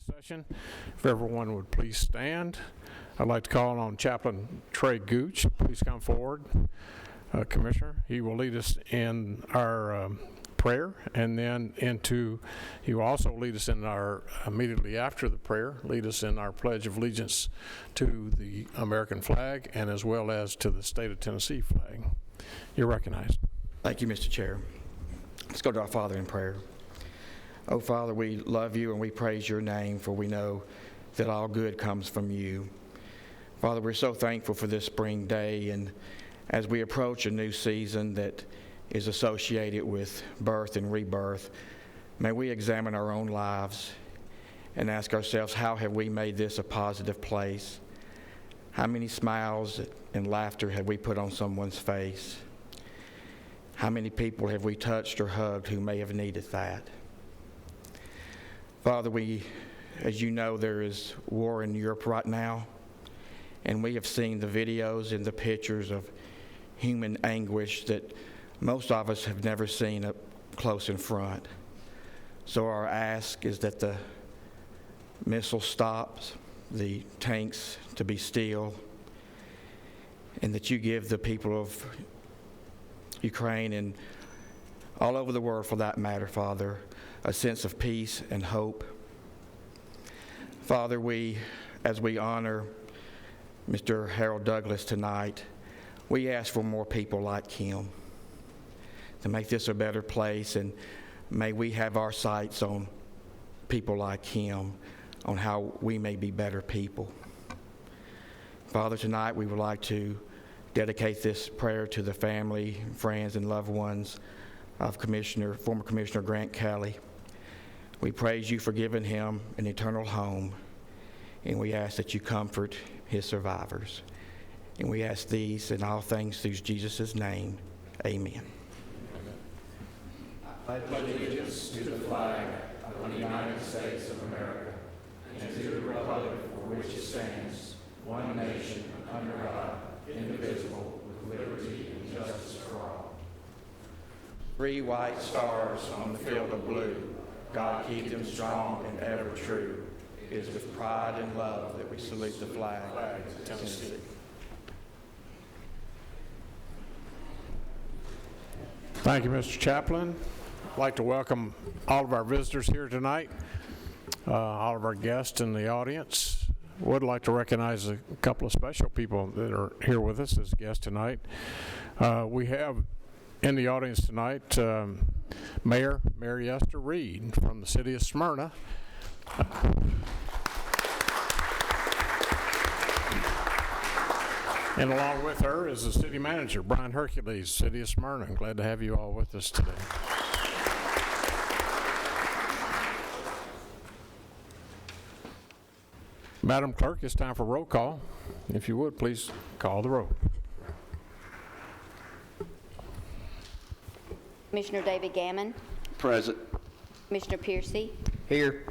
the session. If everyone would please stand. I'd like to call on Chaplain Trey Gooch. Please come forward, Commissioner. He will lead us in our prayer, and then he will also lead us in our, immediately after the prayer, lead us in our Pledge of Allegiance to the American flag and as well as to the state of Tennessee flag. You're recognized. Thank you, Mr. Chair. Let's go to our Father in prayer. Oh, Father, we love you and we praise your name, for we know that all good comes from you. Father, we're so thankful for this spring day, and as we approach a new season that is associated with birth and rebirth, may we examine our own lives and ask ourselves, how have we made this a positive place? How many smiles and laughter have we put on someone's face? How many people have we touched or hugged who may have needed that? Father, as you know, there is war in Europe right now, and we have seen the videos and the pictures of human anguish that most of us have never seen up close in front. So our ask is that the missile stops, the tanks to be still, and that you give the people of Ukraine and all over the world, for that matter, Father, a sense of peace and hope. Father, as we honor Mr. Harold Douglas tonight, we ask for more people like him to make this a better place, and may we have our sights on people like him, on how we may be better people. Father, tonight we would like to dedicate this prayer to the family, friends, and loved ones of former Commissioner Grant Kelley. We praise you for giving him an eternal home, and we ask that you comfort his survivors. And we ask these and all things through Jesus' name. Amen. I pledge allegiance to the flag of the United States of America and to the republic for which it stands, one nation, under God, indivisible, with liberty and justice for all. 3 white stars on the field of blue. God keep them strong and ever true. It is with pride and love that we salute the flag of Tennessee. Thank you, Mr. Chaplain. I'd like to welcome all of our visitors here tonight, all of our guests in the audience. Would like to recognize a couple of special people that are here with us as guests tonight. We have in the audience tonight Mayor Mary Esther Reed from the city of Smyrna. And along with her is the city manager, Brian Hercules, city of Smyrna. I'm glad to have you all with us today. Madam Clerk, it's time for roll call. If you would, please call the roll. Commissioner David Gammon. Present. Commissioner Piercy. Here.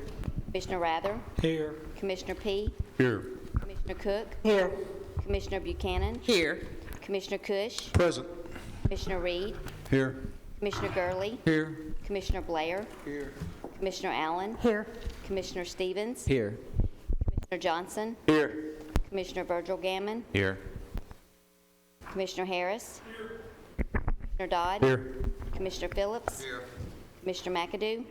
Commissioner Rather. Here. Commissioner P. Here. Commissioner Cook. Here. Commissioner Buchanan. Here. Commissioner Cush. Present. Commissioner Reed. Here. Commissioner Gurley. Here. Commissioner Blair. Here. Commissioner Allen. Here. Commissioner Stevens. Here. Commissioner Johnson. Here. Commissioner Virgil Gammon. Here. Commissioner Harris. Commissioner Dodd. Here. Commissioner Phillips. Here. Commissioner McAdoo.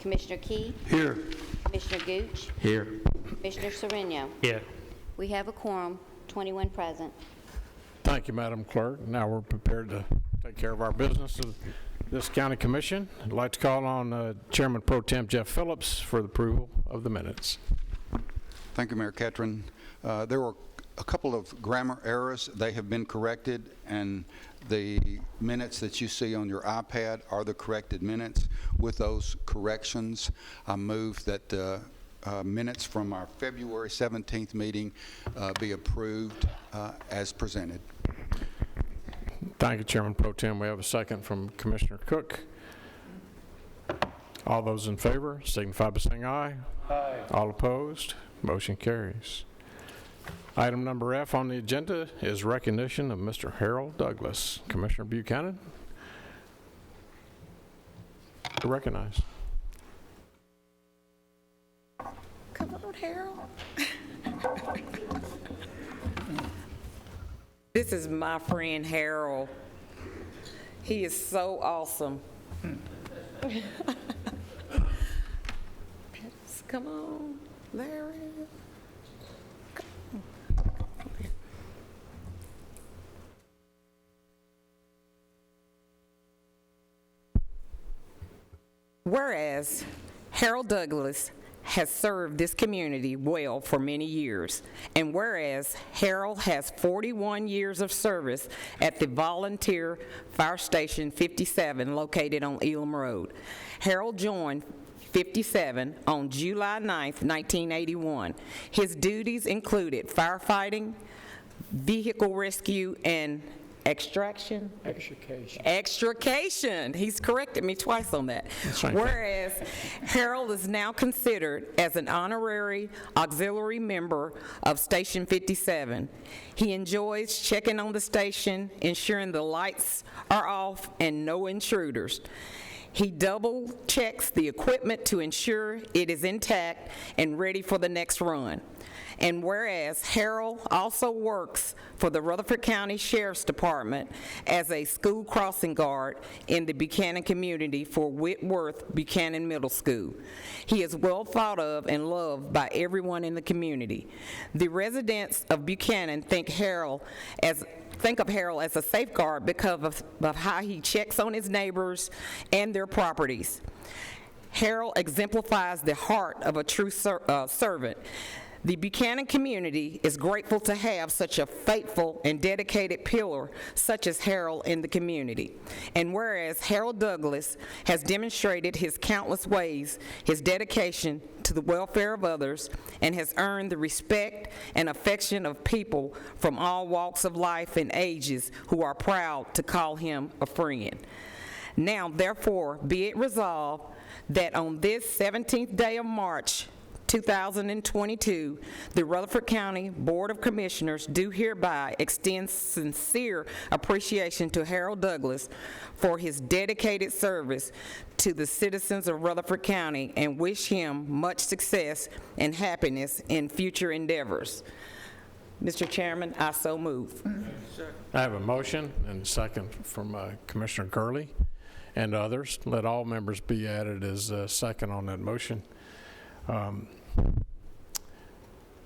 Commissioner Key. Here. Commissioner Gooch. Here. Commissioner Sereno. Here. We have a quorum, 21 present. Thank you, Madam Clerk. Now we're prepared to take care of our business of this county commission. I'd like to call on Chairman Pro Tem Jeff Phillips for the approval of the minutes. Thank you, Mayor Ketron. There were a couple of grammar errors. They have been corrected, and the minutes that you see on your iPad are the corrected minutes. With those corrections, I move that the minutes from our February 17th meeting be approved as presented. Thank you, Chairman Pro Tem. We have a second from Commissioner Cook. All those in favor signify by saying aye. Aye. All opposed? Motion carries. Item number F on the agenda is recognition of Mr. Harold Douglas. Commissioner Buchanan, to recognize. Harold. This is my friend Harold. He is so awesome. Come on, Larry. Come on. Whereas Harold Douglas has served this community well for many years, and whereas Harold has 41 years of service at the Volunteer Fire Station 57 located on Elam Road. Harold joined 57 on July 9th, 1981. His duties included firefighting, vehicle rescue, and extraction? Extrication. He's corrected me twice on that. right. Whereas Harold is now considered as an honorary auxiliary member of Station 57. He enjoys checking on the station, ensuring the lights are off and no intruders. He double checks the equipment to ensure it is intact and ready for the next run. And whereas Harold also works for the Rutherford County Sheriff's Department as a school crossing guard in the Buchanan community for Whitworth Buchanan Middle School. He is well thought of and loved by everyone in the community. The residents of Buchanan think of Harold as a safeguard because of how he checks on his neighbors and their properties. Harold exemplifies the heart of a true servant. The Buchanan community is grateful to have such a faithful and dedicated pillar such as Harold in the community. And whereas Harold Douglas has demonstrated his countless ways, his dedication to the welfare of others, and has earned the respect and affection of people from all walks of life and ages who are proud to call him a friend. Now, therefore, be it resolved that on this 17th day of March, 2022, the Rutherford County Board of Commissioners do hereby extend sincere appreciation to Harold Douglas for his dedicated service to the citizens of Rutherford County and wish him much success and happiness in future endeavors. Mr. Chairman, I so move. I have a motion and a second from Commissioner Curley and others. Let all members be added as second on that motion.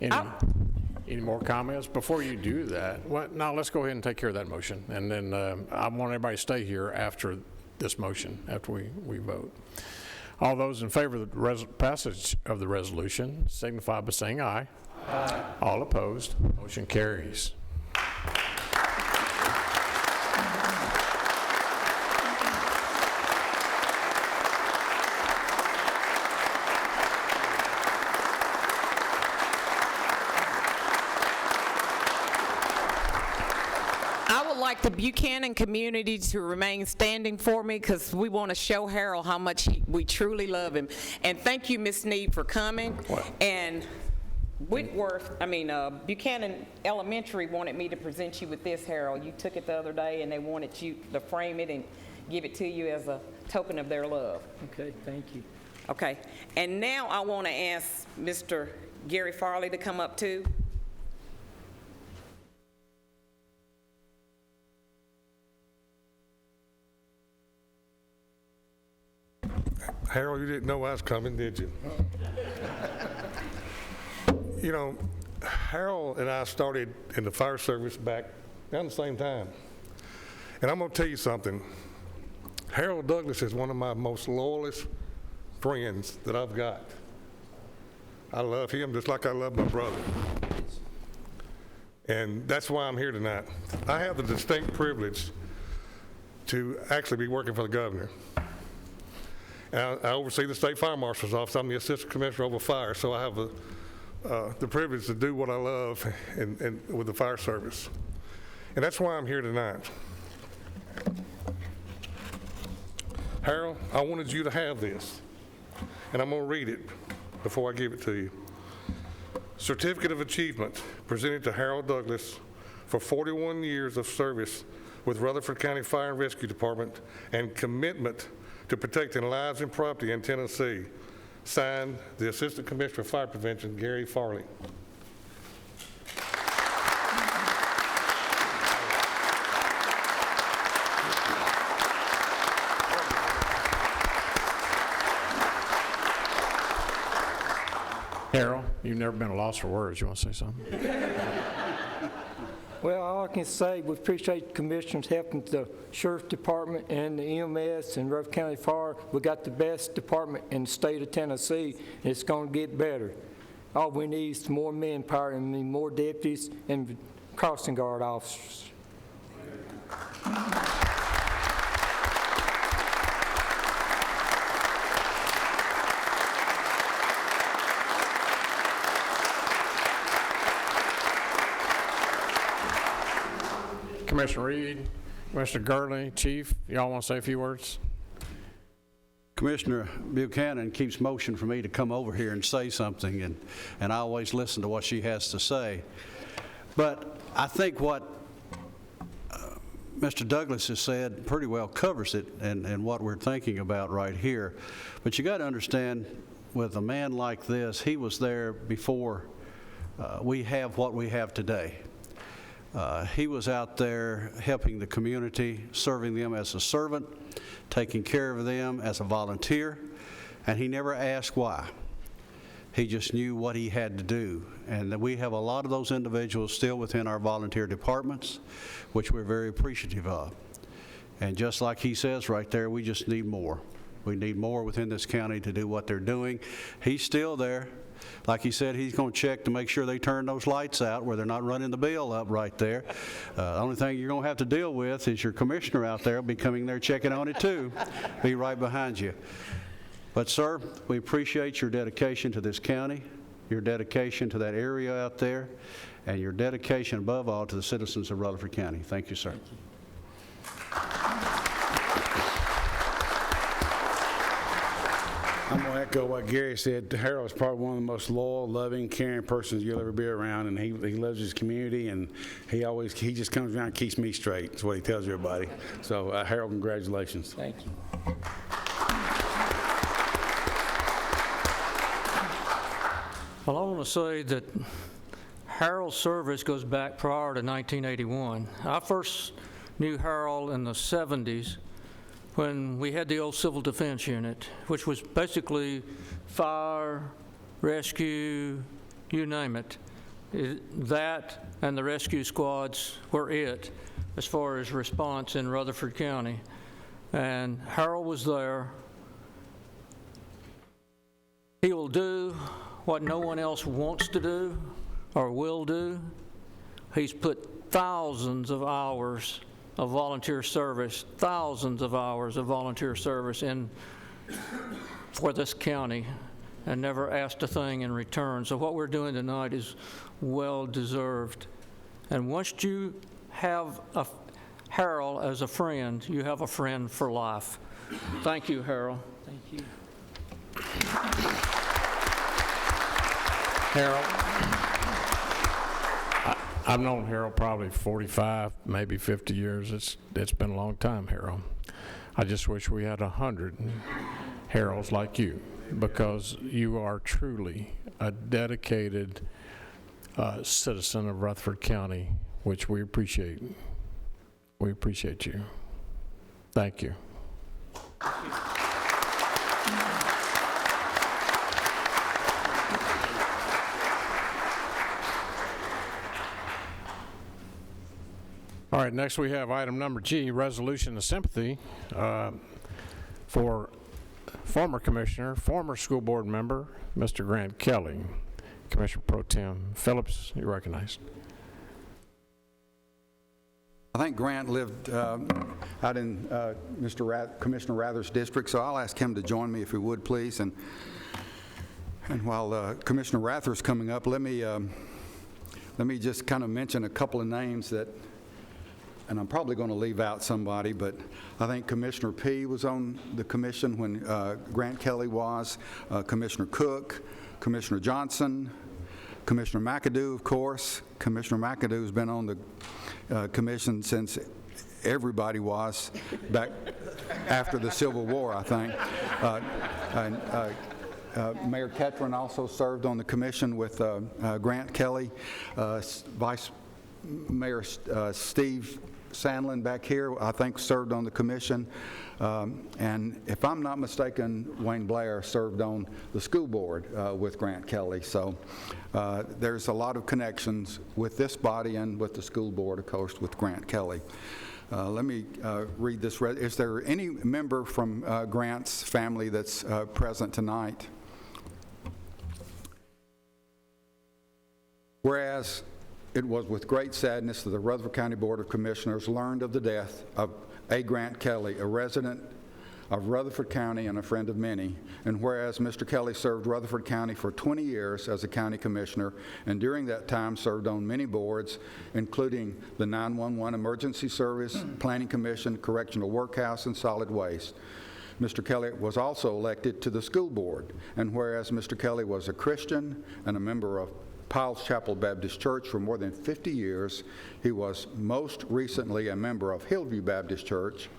Any more comments? Before you do that, now let's go ahead and take care of that motion. And then I want everybody to stay here after this motion, after we vote. All those in favor of the passage of the resolution signify by saying aye. Aye. All opposed, motion carries. Like the Buchanan community to remain standing for me because we want to show Harold how much we truly love him. And thank you, Ms. Sneed, for coming. What? And Buchanan Elementary wanted me to present you with this, Harold. You took it the other day and they wanted you to frame it and give it to you as a token of their love. Okay, thank you. Okay. And now I want to ask Mr. Gary Farley to come up too. Harold, you didn't know I was coming, did you? You know, Harold and I started in the fire service back around the same time. And I'm going to tell you something. Harold Douglas is one of my most loyalist friends that I've got. I love him just like I love my brother. And that's why I'm here tonight. I have the distinct privilege to actually be working for the governor. And I oversee the State Fire Marshal's Office. I'm the Assistant Commissioner over Fire, so I have the privilege to do what I love and with the fire service. And that's why I'm here tonight. Harold, I wanted you to have this, and I'm going to read it before I give it to you. Certificate of Achievement presented to Harold Douglas for 41 years of service with Rutherford County Fire and Rescue Department and commitment to protecting lives and property in Tennessee. Signed, the Assistant Commissioner of Fire Prevention, Gary Farley. Harold, you've never been a loss for words. You want to say something? Well, all I can say, we appreciate the commissioners helping the Sheriff Department and the EMS and Rutherford County Fire. We got the best department in the state of Tennessee, and it's going to get better. All we need is more manpower and more deputies and crossing guard officers. Commissioner Reed, Commissioner Gurley, Chief, y'all want to say a few words? Commissioner Buchanan keeps motion for me to come over here and say something, and I always listen to what she has to say. But I think what Mr. Douglas has said pretty well covers it and what we're thinking about right here. But you got to understand, with a man like this, he was there before we have what we have today. He was out there helping the community, serving them as a servant, taking care of them as a volunteer, and he never asked why. He just knew what he had to do. And we have a lot of those individuals still within our volunteer departments, which we're very appreciative of. And just like he says right there, we just need more. We need more within this county to do what they're doing. He's still there. Like he said, he's going to check to make sure they turn those lights out where they're not running the bill up right there. The only thing you're going to have to deal with is your commissioner out there will be coming there checking on it too. Be right behind you. But sir, we appreciate your dedication to this county, your dedication to that area out there, and your dedication above all to the citizens of Rutherford County. Thank you, sir. I'm going to echo what Gary said. Harold is probably one of the most loyal, loving, caring persons you'll ever be around, and he loves his community, and he just comes around and keeps me straight. That's what he tells everybody. So, Harold, congratulations. Thank you. Well, I want to say that Harold's service goes back prior to 1981. I first knew Harold in the 70s when we had the old Civil Defense Unit, which was basically fire, rescue, you name it. That and the rescue squads were it as far as response in Rutherford County. And Harold was there. He will do what no one else wants to do or will do. He's put thousands of hours of volunteer service, thousands of hours of volunteer service in for this county and never asked a thing in return. So what we're doing tonight is well deserved. And once you have Harold as a friend, you have a friend for life. Thank you, Harold. Thank you. Harold, I've known Harold probably 45, maybe 50 years. It's been a long time, Harold. I just wish we had 100 Harolds like you, because you are truly a dedicated citizen of Rutherford County, which we appreciate. We appreciate you. Thank you. All right, next we have item number G, resolution of sympathy for former commissioner, former school board member, Mr. Grant Kelley. Commissioner Pro Tem Phillips, you're recognized. I think Grant lived out in Commissioner Rather's district, so I'll ask him to join me if he would, please. And while Commissioner Rather's coming up, let me just kind of mention a couple of names that, and I'm probably going to leave out somebody, but I think Commissioner P. was on the commission when Grant Kelley was, Commissioner Cook, Commissioner Johnson, Commissioner McAdoo, of course. Commissioner McAdoo's been on the commission since everybody was, back after the Civil War, I think. Mayor Ketron also served on the commission with Grant Kelley. Vice Mayor Steve Sandlin back here, I think, served on the commission. And if I'm not mistaken, Wayne Blair served on the school board with Grant Kelley. So there's a lot of connections with this body and with the school board, of course, with Grant Kelley. Let me read this. Is there any member from Grant's family that's present tonight? Whereas it was with great sadness that the Rutherford County Board of Commissioners learned of the death of A. Grant Kelley, a resident of Rutherford County and a friend of many, and whereas Mr. Kelley served Rutherford County for 20 years as a county commissioner, and during that time served on many boards, including the 911 Emergency Service, Planning Commission, Correctional Workhouse, and Solid Waste. Mr. Kelley was also elected to the school board, and whereas Mr. Kelley was a Christian and a member of Piles Chapel Baptist Church for more than 50 years. He was most recently a member of Hillview Baptist Church.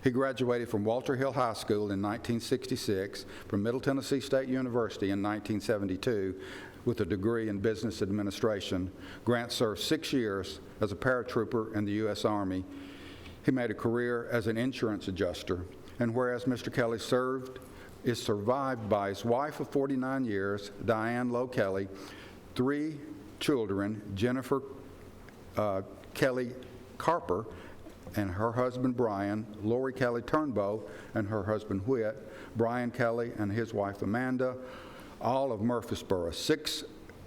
He graduated from Walter Hill High School in 1966, from Middle Tennessee State University in 1972 with a degree in business administration. Grant served 6 years as a paratrooper in the U.S. Army. He made a career as an insurance adjuster. And whereas Mr. Kelley is survived by his wife of 49 years, Diane Lowe Kelley, 3 children, Jennifer Kelley Carper and her husband Brian, Lori Kelley Turnbow and her husband Whit, Brian Kelley and his wife Amanda, all of Murfreesboro, 6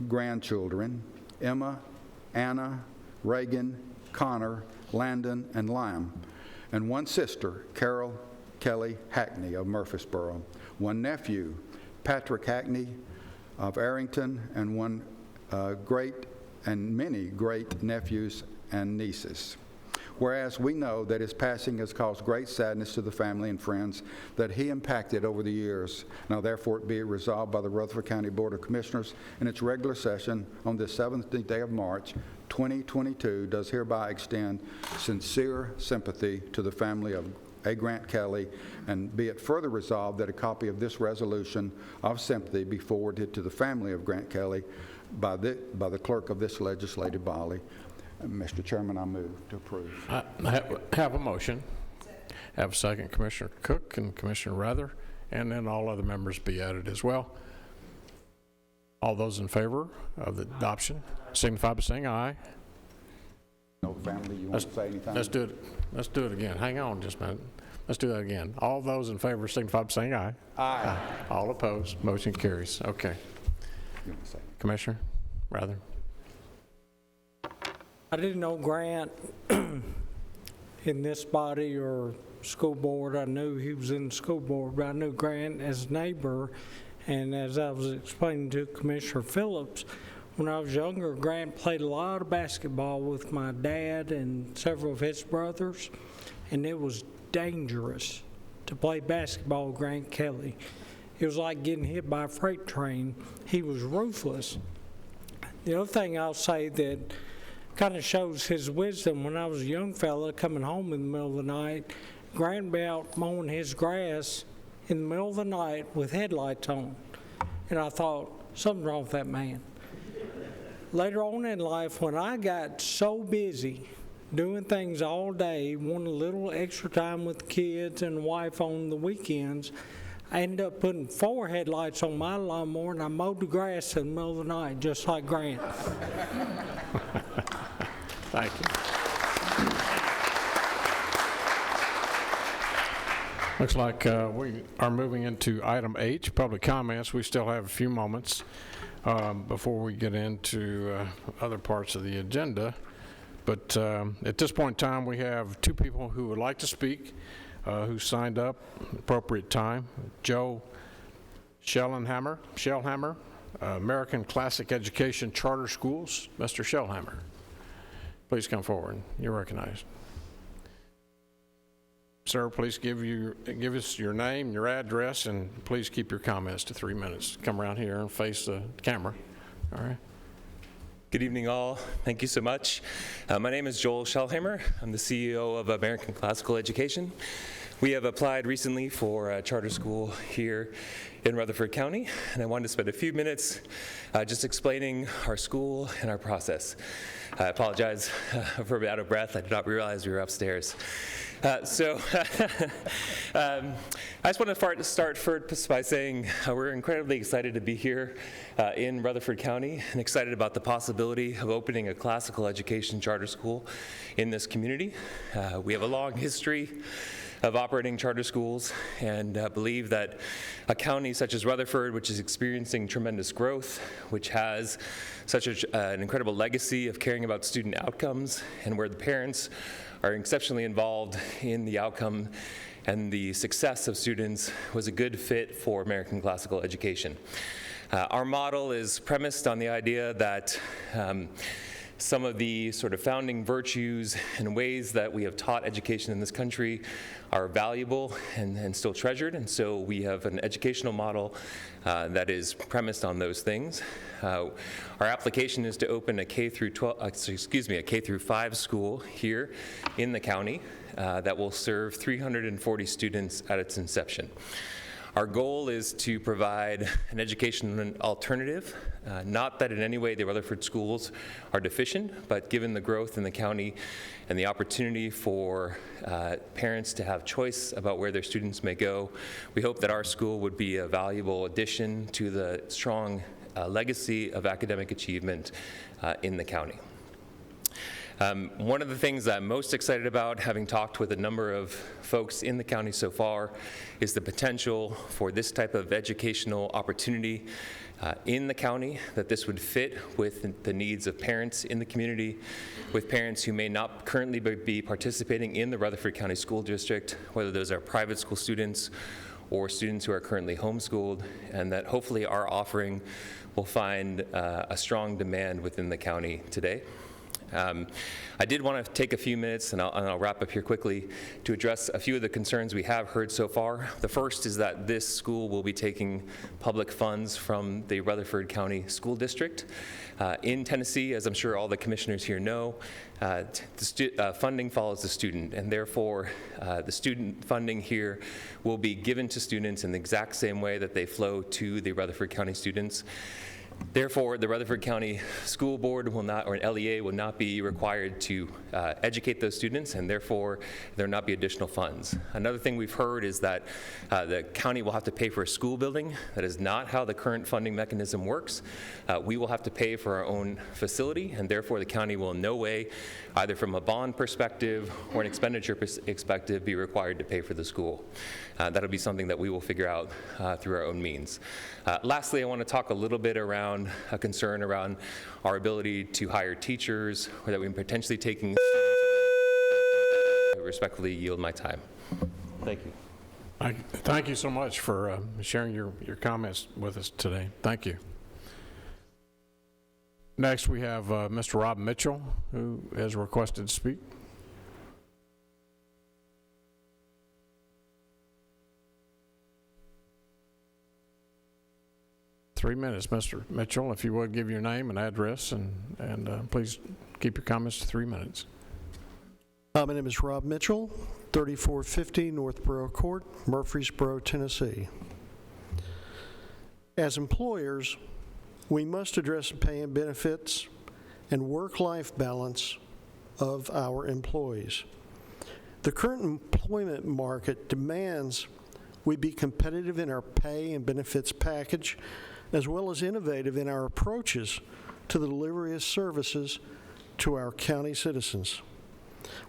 grandchildren, Emma, Anna, Reagan, Connor, Landon, and Lime, and 1 sister, Carol Kelley Hackney of Murfreesboro, 1 nephew, Patrick Hackney of Arrington, and 1 many great nephews and nieces. Whereas we know that his passing has caused great sadness to the family and friends that he impacted over the years. Now therefore it be it resolved by the Rutherford County Board of Commissioners in its regular session on this 7th day of March, 2022, does hereby extend sincere sympathy to the family of A. Grant Kelley, and be it further resolved that a copy of this resolution of sympathy be forwarded to the family of Grant Kelley by the clerk of this legislative body. Mr. Chairman, I move to approve. I have a motion. Have a second, Commissioner Cook and Commissioner Rather, and then all other members be added as well. All those in favor of the adoption signify by saying aye. No family, you want to say anything? Let's do it. Let's do it again. Hang on just a minute. Let's do that again. All those in favor signify by saying aye. Aye. All opposed, motion carries. Okay. You want to say? Commissioner Rather. I didn't know Grant in this body or school board. I knew he was in the school board, but I knew Grant as a neighbor. And as I was explaining to Commissioner Phillips, when I was younger, Grant played a lot of basketball with my dad and several of his brothers, and it was dangerous to play basketball with Grant Kelley. It was like getting hit by a freight train. He was ruthless. The other thing I'll say that kind of shows his wisdom, when I was a young fella coming home in the middle of the night, Grant would be out mowing his grass in the middle of the night with headlights on. And I thought, something's wrong with that man. Later on in life, when I got so busy doing things all day, wanting a little extra time with the kids and the wife on the weekends, I ended up putting 4 headlights on my lawnmower, and I mowed the grass in the middle of the night, just like Grant. Thank you. Looks like we are moving into item H, public comments. We still have a few moments before we get into other parts of the agenda. But at this point in time, we have 2 people who would like to speak, who signed up appropriate time. Joe Shellhammer, American Classic Education Charter Schools. Mr. Shellhammer, please come forward. You're recognized. Sir, please give us your name, your address, and please keep your comments to 3 minutes. Come around here and face the camera. All right. Good evening, all. Thank you so much. My name is Joel Shellhammer. I'm the CEO of American Classical Education. We have applied recently for a charter school here in Rutherford County, and I wanted to spend a few minutes just explaining our school and our process. I apologize for being out of breath. I did not realize we were upstairs. I just want to start first by saying we're incredibly excited to be here in Rutherford County and excited about the possibility of opening a classical education charter school in this community. We have a long history of operating charter schools and believe that a county such as Rutherford, which is experiencing tremendous growth, which has such an incredible legacy of caring about student outcomes, and where the parents are exceptionally involved in the outcome and the success of students, was a good fit for American classical education. Our model is premised on the idea that some of the sort of founding virtues and ways that we have taught education in this country are valuable and still treasured, and so we have an educational model that is premised on those things. Our application is to open a K through 5 school here in the county that will serve 340 students at its inception. Our goal is to provide an education alternative, not that in any way the Rutherford schools are deficient, but given the growth in the county and the opportunity for parents to have choice about where their students may go, we hope that our school would be a valuable addition to the strong legacy of academic achievement in the county. One of the things I'm most excited about, having talked with a number of folks in the county so far, is the potential for this type of educational opportunity in the county, that this would fit with the needs of parents in the community, with parents who may not currently be participating in the Rutherford County School District, whether those are private school students or students who are currently homeschooled, and that hopefully our offering will find a strong demand within the county today. I did want to take a few minutes, and I'll wrap up here quickly, to address a few of the concerns we have heard so far. The first is that this school will be taking public funds from the Rutherford County School District. In Tennessee, as I'm sure all the commissioners here know, funding follows the student, and therefore the student funding here will be given to students in the exact same way that they flow to the Rutherford County students. Therefore, the Rutherford County School Board will not, or an LEA will not be required to educate those students, and therefore there will not be additional funds. Another thing we've heard is that the county will have to pay for a school building. That is not how the current funding mechanism works. We will have to pay for our own facility, and therefore the county will in no way, either from a bond perspective or an expenditure perspective, be required to pay for the school. That'll be something that we will figure out through our own means. Lastly, I want to talk a little bit around a concern around our ability to hire teachers, or that we're potentially taking. I respectfully yield my time. Thank you. Thank you so much for sharing your comments with us today. Thank you. Next, we have Mr. Rob Mitchell, who has requested to speak. Three minutes, Mr. Mitchell, if you would give your name and address, and please keep your comments to 3 minutes. My name is Rob Mitchell, 3450 Northborough Court, Murfreesboro, Tennessee. As employers, we must address the pay and benefits and work-life balance of our employees. The current employment market demands we be competitive in our pay and benefits package, as well as innovative in our approaches to the delivery of services to our county citizens.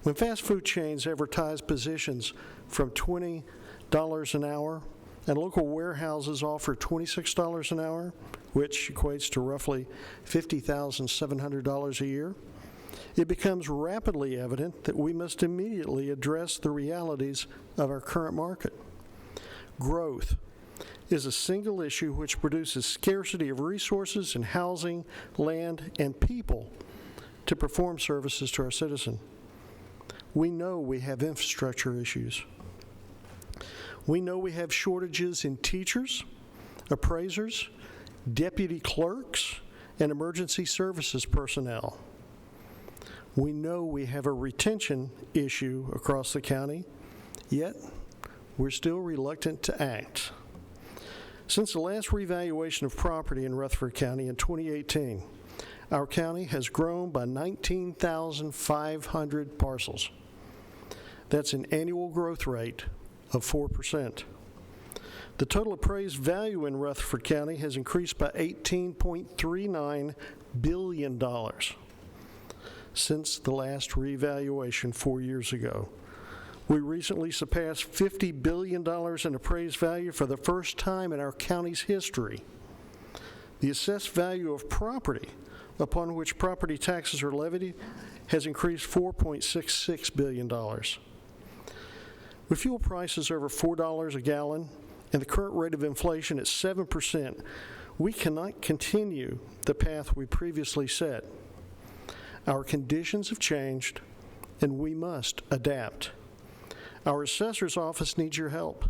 When fast food chains advertise positions from $20 an hour and local warehouses offer $26 an hour, which equates to roughly $50,700 a year, it becomes rapidly evident that we must immediately address the realities of our current market. Growth is a single issue which produces scarcity of resources in housing, land, and people to perform services to our citizen. We know we have infrastructure issues. We know we have shortages in teachers, appraisers, deputy clerks, and emergency services personnel. We know we have a retention issue across the county, yet we're still reluctant to act. Since the last revaluation of property in Rutherford County in 2018, our county has grown by 19,500 parcels. That's an annual growth rate of 4%. The total appraised value in Rutherford County has increased by $18.39 billion since the last revaluation 4 years ago. We recently surpassed $50 billion in appraised value for the first time in our county's history. The assessed value of property upon which property taxes are levied has increased $4.66 billion. With fuel prices over $4 a gallon and the current rate of inflation at 7%, we cannot continue the path we previously set. Our conditions have changed, and we must adapt. Our assessor's office needs your help.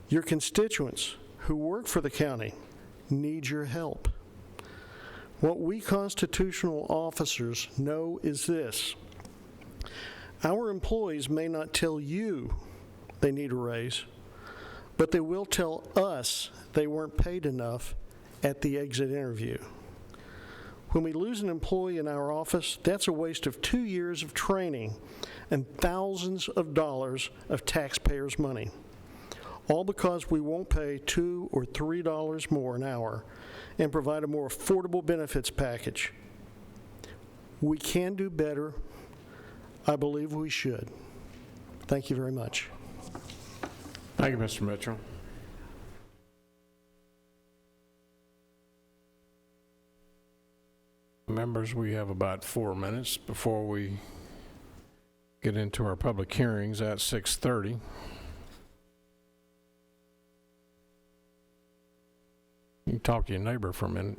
Your constituents who work for the county need your help. What we constitutional officers know is this: our employees may not tell you they need a raise, but they will tell us they weren't paid enough at the exit interview. When we lose an employee in our office, that's a waste of 2 years of training and thousands of dollars of taxpayers' money, all because we won't pay $2 or $3 more an hour and provide a more affordable benefits package. We can do better. I believe we should. Thank you very much. Thank you, Mr. Mitchell. Members, we have about 4 minutes before we get into our public hearings at 6:30. You can talk to your neighbor for a minute.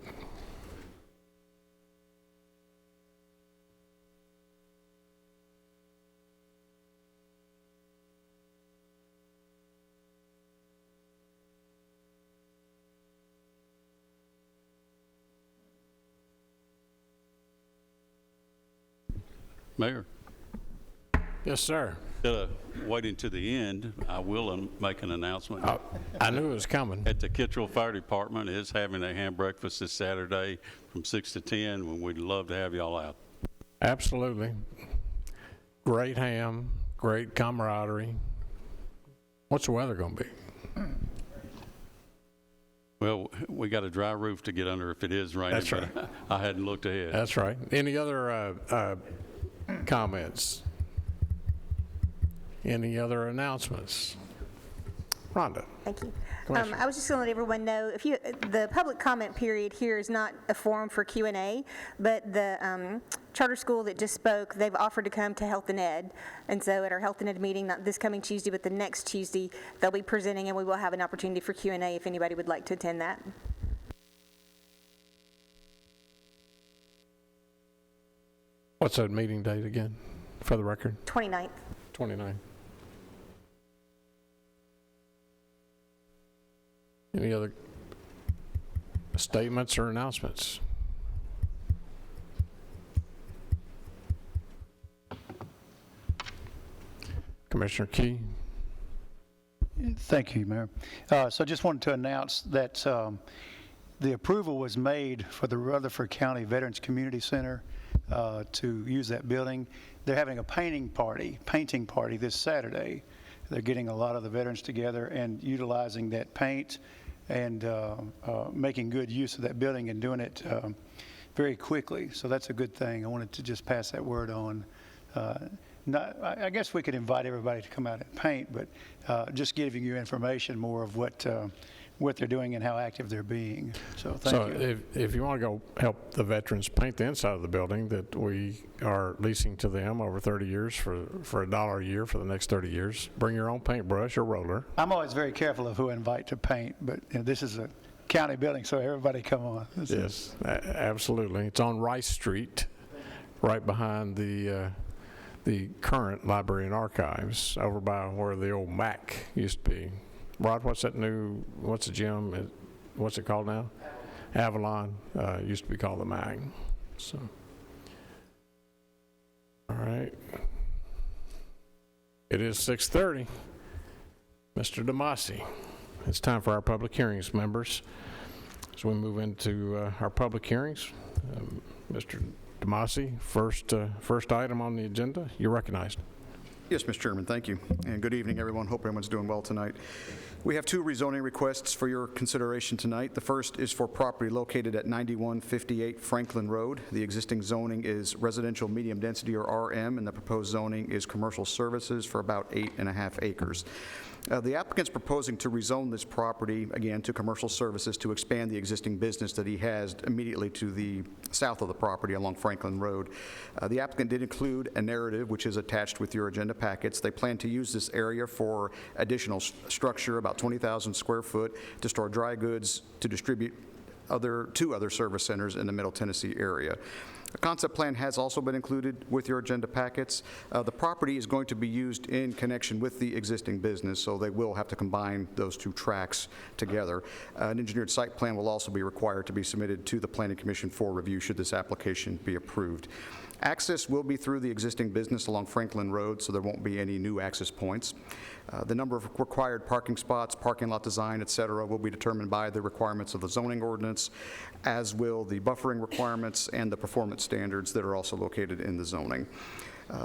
Mayor, Yes, sir. instead of waiting to the end, I will make an announcement. I knew it was coming. At the Kittrell Fire Department is having a ham breakfast this Saturday from 6 to 10, when we'd love to have y'all out. Absolutely. Great ham, great camaraderie. What's the weather going to be? Well, we got a dry roof to get under if it is raining. That's right. But I hadn't looked ahead. That's right. Any other comments? Any other announcements? Rhonda. Thank you. Commissioner. I was just going to let everyone know, the public comment period here is not a forum for Q&A, but the charter school that just spoke, they've offered to come to Health and Ed. And so at our Health and Ed meeting, not this coming Tuesday, but the next Tuesday, they'll be presenting, and we will have an opportunity for Q&A if anybody would like to attend that. What's that meeting date again, for the record? 29th. 29. Any other statements or announcements? Commissioner Key. Thank you, Mayor. So just wanted to announce that the approval was made for the Rutherford County Veterans Community Center to use that building. They're having a painting party this Saturday. They're getting a lot of the veterans together and utilizing that paint and making good use of that building and doing it very quickly. So that's a good thing. I wanted to just pass that word on. I guess we could invite everybody to come out and paint, but just giving you information more of what they're doing and how active they're being. So thank you. If you want to go help the veterans paint the inside of the building that we are leasing to them over 30 years for $1 a year for the next 30 years, bring your own paintbrush or roller. I'm always very careful of who I invite to paint, but this is a county building, so everybody come on. Yes, absolutely. It's on Rice Street, right behind the current Library and Archives, over by where the old MAC used to be. Rod, what's the gym? What's it called now? Avalon. Used to be called the MAC. So, all right. It is 6:30. Mr. DeMasi. It's time for our public hearings, members. As we move into our public hearings, Mr. DeMasi, first item on the agenda, you're recognized. Yes, Mr. Chairman, thank you. And good evening, everyone. Hope everyone's doing well tonight. We have two rezoning requests for your consideration tonight. The first is for property located at 9158 Franklin Road. The existing zoning is residential medium density, or RM, and the proposed zoning is commercial services for about 8.5 acres. The applicant's proposing to rezone this property, again, to commercial services to expand the existing business that he has immediately to the south of the property along Franklin Road. The applicant did include a narrative, which is attached with your agenda packets. They plan to use this area for additional structure, about 20,000 square foot, to store dry goods, to distribute two other service centers in the Middle Tennessee area. A concept plan has also been included with your agenda packets. The property is going to be used in connection with the existing business, so they will have to combine those two tracks together. An engineered site plan will also be required to be submitted to the Planning Commission for review should this application be approved. Access will be through the existing business along Franklin Road, so there won't be any new access points. The number of required parking spots, parking lot design, et cetera, will be determined by the requirements of the zoning ordinance, as will the buffering requirements and the performance standards that are also located in the zoning.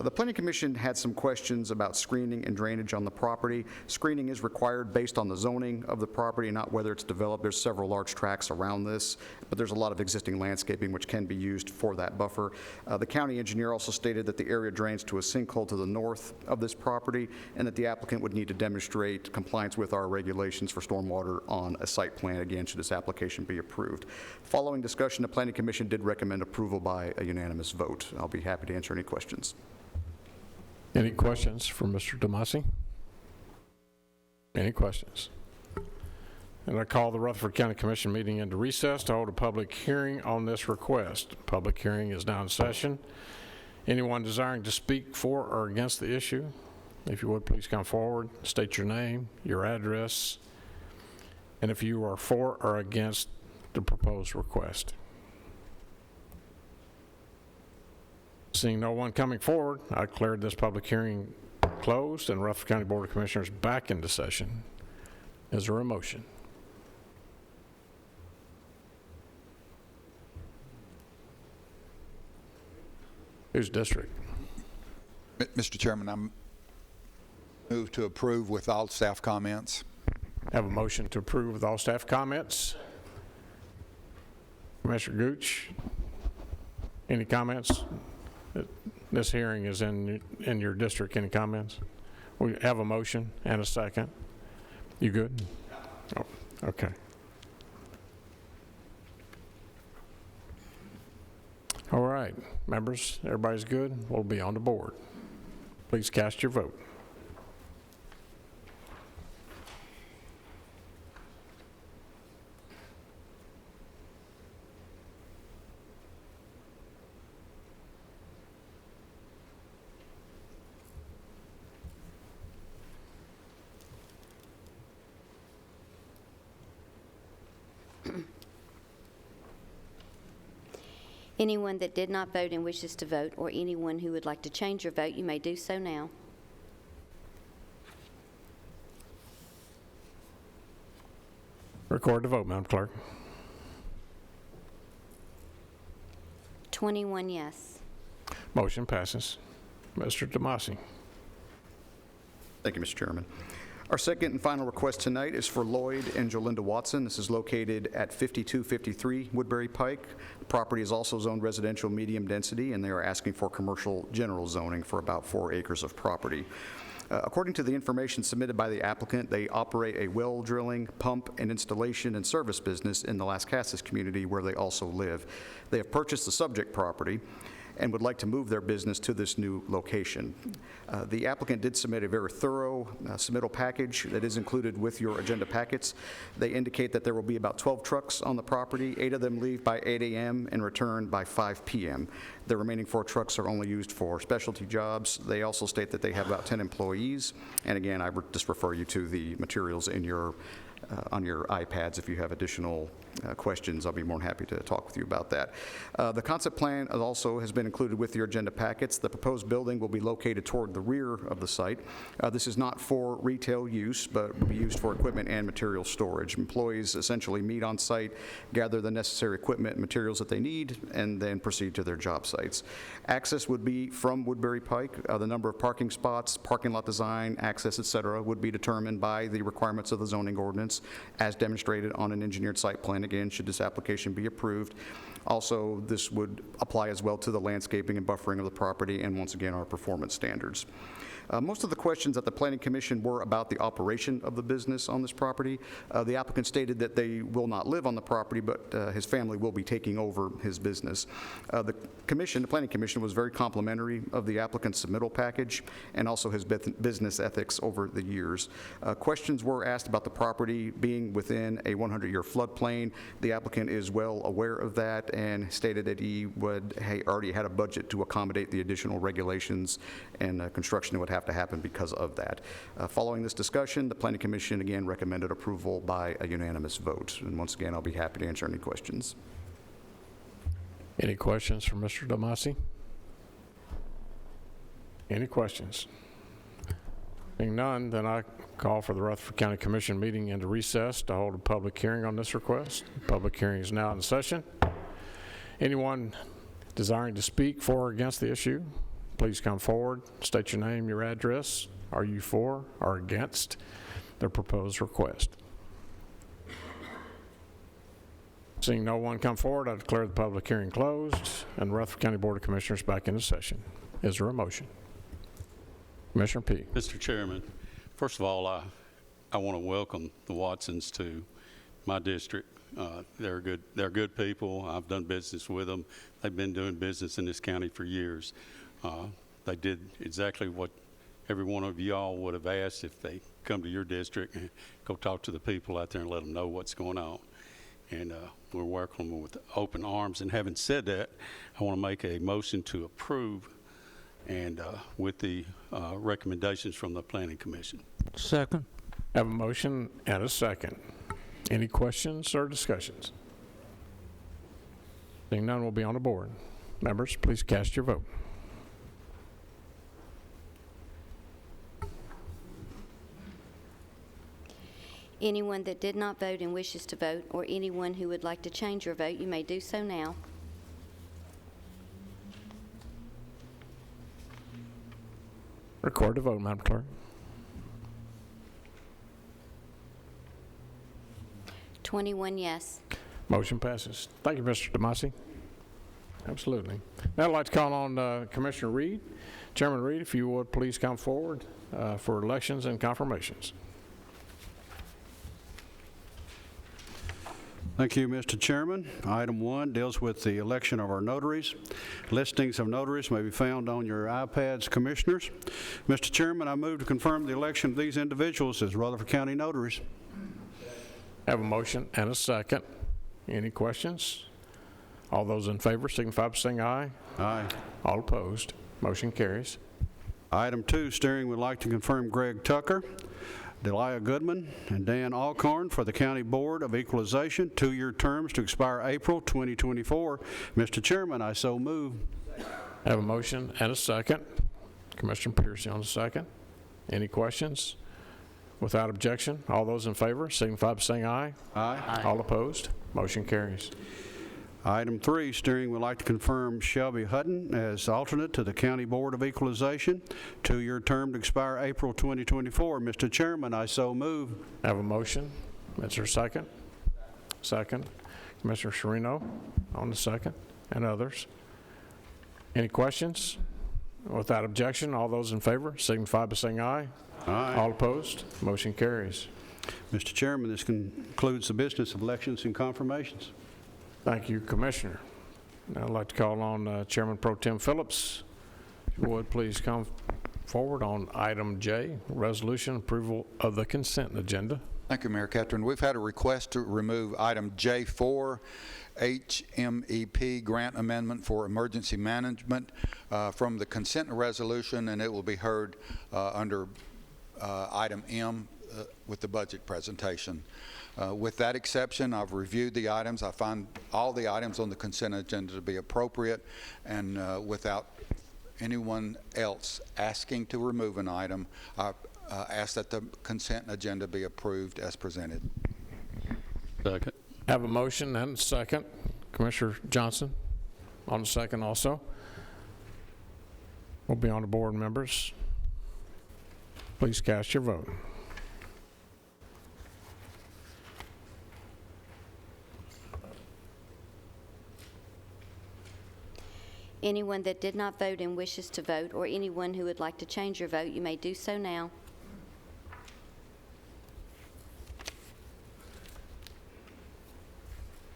The Planning Commission had some questions about screening and drainage on the property. Screening is required based on the zoning of the property, not whether it's developed. There's several large tracts around this, but there's a lot of existing landscaping which can be used for that buffer. The county engineer also stated that the area drains to a sinkhole to the north of this property, and that the applicant would need to demonstrate compliance with our regulations for stormwater on a site plan, again, should this application be approved. Following discussion, the Planning Commission did recommend approval by a unanimous vote. I'll be happy to answer any questions. Any questions for Mr. DeMasi? Any questions? And I call the Rutherford County Commission meeting into recess to hold a public hearing on this request. Public hearing is now in session. Anyone desiring to speak for or against the issue, if you would, please come forward, state your name, your address, and if you are for or against the proposed request. Seeing no one coming forward, I declared this public hearing closed and Rutherford County Board of Commissioners back into session. Is there a motion? Whose district? Mr. Chairman, I move to approve with all staff comments. Have a motion to approve with all staff comments. Commissioner Gooch, any comments? This hearing is in your district. Any comments? We have a motion and a second. You good? Oh, okay. All right, members, everybody's good? We'll be on the board. Please cast your vote. Anyone that did not vote and wishes to vote, or anyone who would like to change your vote, you may do so now. Record the vote, Madam Clerk. 21 yes. Motion passes. Mr. DeMasi. Thank you, Mr. Chairman. Our second and final request tonight is for Lloyd and Jolinda Watson. This is located at 5253 Woodbury Pike. The property is also zoned residential medium density, and they are asking for commercial general zoning for about 4 acres of property. According to the information submitted by the applicant, they operate a well drilling, pump, and installation and service business in the Las Casas community where they also live. They have purchased the subject property and would like to move their business to this new location. The applicant did submit a very thorough submittal package that is included with your agenda packets. They indicate that there will be about 12 trucks on the property. 8 of them leave by 8 a.m. and return by 5 p.m. The remaining 4 trucks are only used for specialty jobs. They also state that they have about 10 employees. And again, I would just refer you to the materials in your on your iPads if you have additional questions, I'll be more than happy to talk with you about that. The concept plan also has been included with your agenda packets. The proposed building will be located toward the rear of the site. This is not for retail use, but will be used for equipment and material storage. Employees essentially meet on site, gather the necessary equipment and materials that they need, and then proceed to their job sites. Access would be from Woodbury Pike. The number of parking spots, parking lot design, access, et cetera, would be determined by the requirements of the zoning ordinance as demonstrated on an engineered site plan, again, should this application be approved. Also, this would apply as well to the landscaping and buffering of the property, and once again, our performance standards. Most of the questions at the Planning Commission were about the operation of the business on this property. The applicant stated that they will not live on the property, but his family will be taking over his business. The Planning Commission was very complimentary of the applicant's submittal package and also his business ethics over the years. Questions were asked about the property being within a 100-year floodplain. The applicant is well aware of that and stated that he already had a budget to accommodate the additional regulations and construction that would have to happen because of that. Following this discussion, the Planning Commission again recommended approval by a unanimous vote. And once again, I'll be happy to answer any questions. Any questions for Mr. Damasi? Any questions? Being none, then I call for the Rutherford County Commission meeting into recess to hold a public hearing on this request. The public hearing is now in session. Anyone desiring to speak for or against the issue, please come forward, state your name, your address. Are you for or against the proposed request? Seeing no one come forward, I declare the public hearing closed and the Rutherford County Board of Commissioners back into session. Is there a motion? Commissioner P. Mr. Chairman, first of all, I want to welcome the Watsons to my district. They're good people. I've done business with them. They've been doing business in this county for years. They did exactly what every one of y'all would have asked if they come to your district and go talk to the people out there and let them know what's going on. And we're welcoming them with open arms. And having said that, I want to make a motion to approve and with the recommendations from the Planning Commission. Second. I have a motion and a second. Any questions or discussions? Seeing none, will be on the board. Members, please cast your vote. Anyone that did not vote and wishes to vote, or anyone who would like to change your vote, you may do so now. Record the vote, Madam Clerk. 21 yes. Motion passes. Thank you, Mr. Damasi. Absolutely. Now I'd like to call on Commissioner Reed. Chairman Reed, if you would please come forward for elections and confirmations. Thank you, Mr. Chairman. Item 1 deals with the election of our notaries. Listings of notaries may be found on your iPads, Commissioners. Mr. Chairman, I move to confirm the election of these individuals as Rutherford County notaries. I have a motion and a second. Any questions? All those in favor signify by saying aye. Aye. All opposed. Motion carries. Item 2, steering would like to confirm Greg Tucker, Delia Goodman, and Dan Alcorn for the County Board of Equalization, 2-year terms to expire April 2024. Mr. Chairman, I so move. I have a motion and a second. Commissioner Piercy on the second. Any questions? Without objection, all those in favor signify by saying aye. Aye. All opposed. Motion carries. Item 3, steering would like to confirm Shelby Hunton as alternate to the County Board of Equalization, 2-year term to expire April 2024. Mr. Chairman, I so move. I have a motion. Is there a second? Second. Commissioner Sherino on the second, and others. Any questions? Without objection, all those in favor signify by saying aye. Aye. All opposed. Motion carries. Mr. Chairman, this concludes the business of elections and confirmations. Thank you, Commissioner. Now I'd like to call on Chairman Pro Tem Phillips. If you would please come forward on item J, resolution approval of the consent agenda. Thank you, Mayor Catron. We've had a request to remove item J4, HMEP grant amendment for emergency management from the consent resolution, and it will be heard under item M with the budget presentation. With that exception, I've reviewed the items. I find all the items on the consent agenda to be appropriate, and without anyone else asking to remove an item, I ask that the consent agenda be approved as presented. Second. Have a motion and a second. Commissioner Johnson on the second also. We'll be on the board, members. Please cast your vote. Anyone that did not vote and wishes to vote, or anyone who would like to change your vote, you may do so now.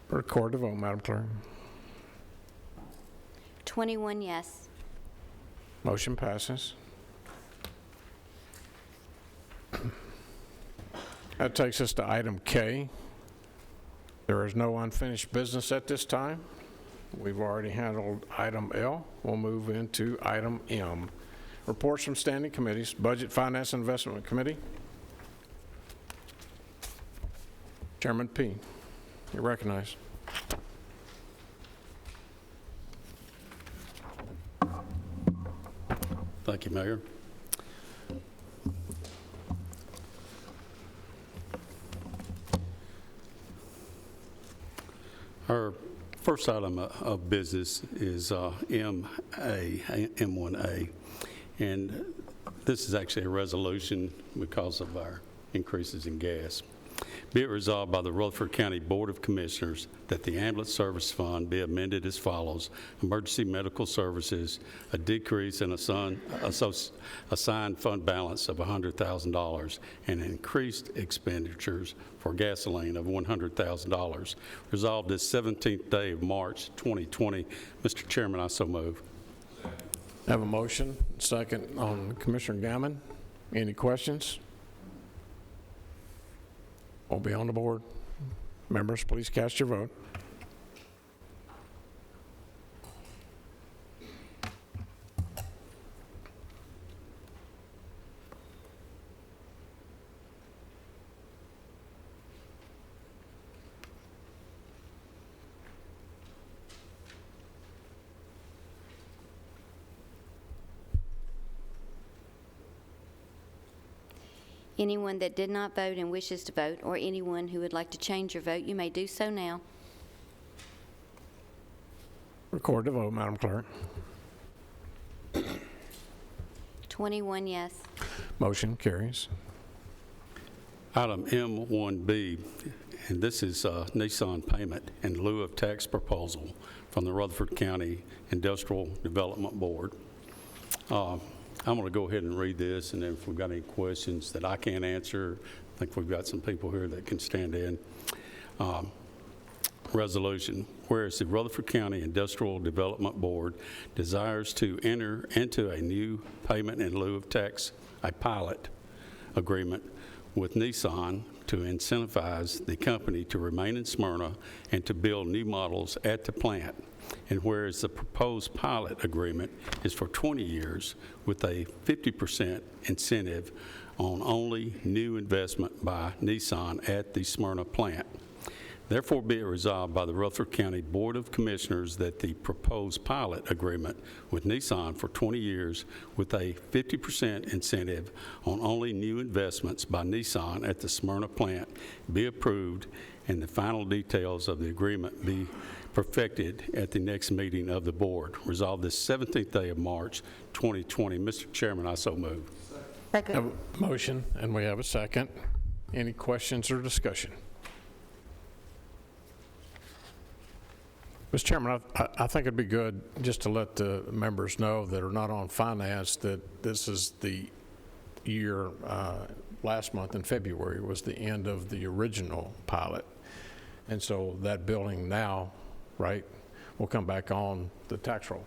Record the vote, Madam Clerk. 21 yes. Motion passes. That takes us to item K. There is no unfinished business at this time. We've already handled item L. We'll move into item M. Reports from standing committees. Budget, Finance, and Investment Committee. Chairman P., you're recognized. Thank you, Mayor. Our first item of business is M1A, and this is actually a resolution because of our increases in gas. Be it resolved by the Rutherford County Board of Commissioners that the Ambulance Service Fund be amended as follows: emergency medical services, a decrease in assigned fund balance of $100,000, and increased expenditures for gasoline of $100,000. Resolved this 17th day of March 2020. Mr. Chairman, I so move. Have a motion, second on Commissioner Gammon. Any questions? We'll be on the board. Members, please cast your vote. Anyone that did not vote and wishes to vote, or anyone who would like to change your vote, you may do so now. Record the vote, Madam Clerk. 21 yes. Motion carries. Item M1B, and this is Nissan payment in lieu of tax proposal from the Rutherford County Industrial Development Board. I'm going to go ahead and read this, and then if we've got any questions that I can't answer, I think we've got some people here that can stand in. Resolution, whereas the Rutherford County Industrial Development Board desires to enter into a new payment in lieu of tax, a pilot agreement with Nissan to incentivize the company to remain in Smyrna and to build new models at the plant. And whereas the proposed pilot agreement is for 20 years with a 50% incentive on only new investment by Nissan at the Smyrna plant. Therefore, be it resolved by the Rutherford County Board of Commissioners that the proposed pilot agreement with Nissan for 20 years with a 50% incentive on only new investments by Nissan at the Smyrna plant be approved, and the final details of the agreement be perfected at the next meeting of the board. Resolved this 17th day of March 2020. Mr. Chairman, I so move. Second. Have a motion, and we have a second. Any questions or discussion? Mr. Chairman, I think it'd be good just to let the members know that are not on finance that this is the year, last month in February was the end of the original pilot. And so that building now, right, will come back on the tax roll.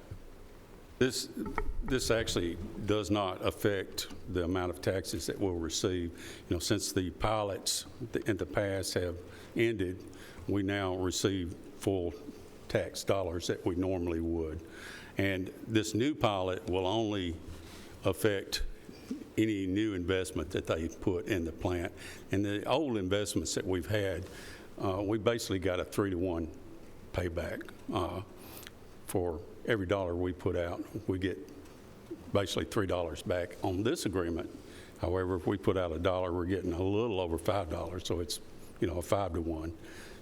This actually does not affect the amount of taxes that we'll receive. You know, since the pilots in the past have ended, we now receive full tax dollars that we normally would. And this new pilot will only affect any new investment that they put in the plant. And the old investments that we've had, we basically got a 3-to-1 payback. For every dollar we put out, we get basically $3 back. On this agreement, however, if we put out $1, we're getting a little over $5, so it's, a 5-to-1.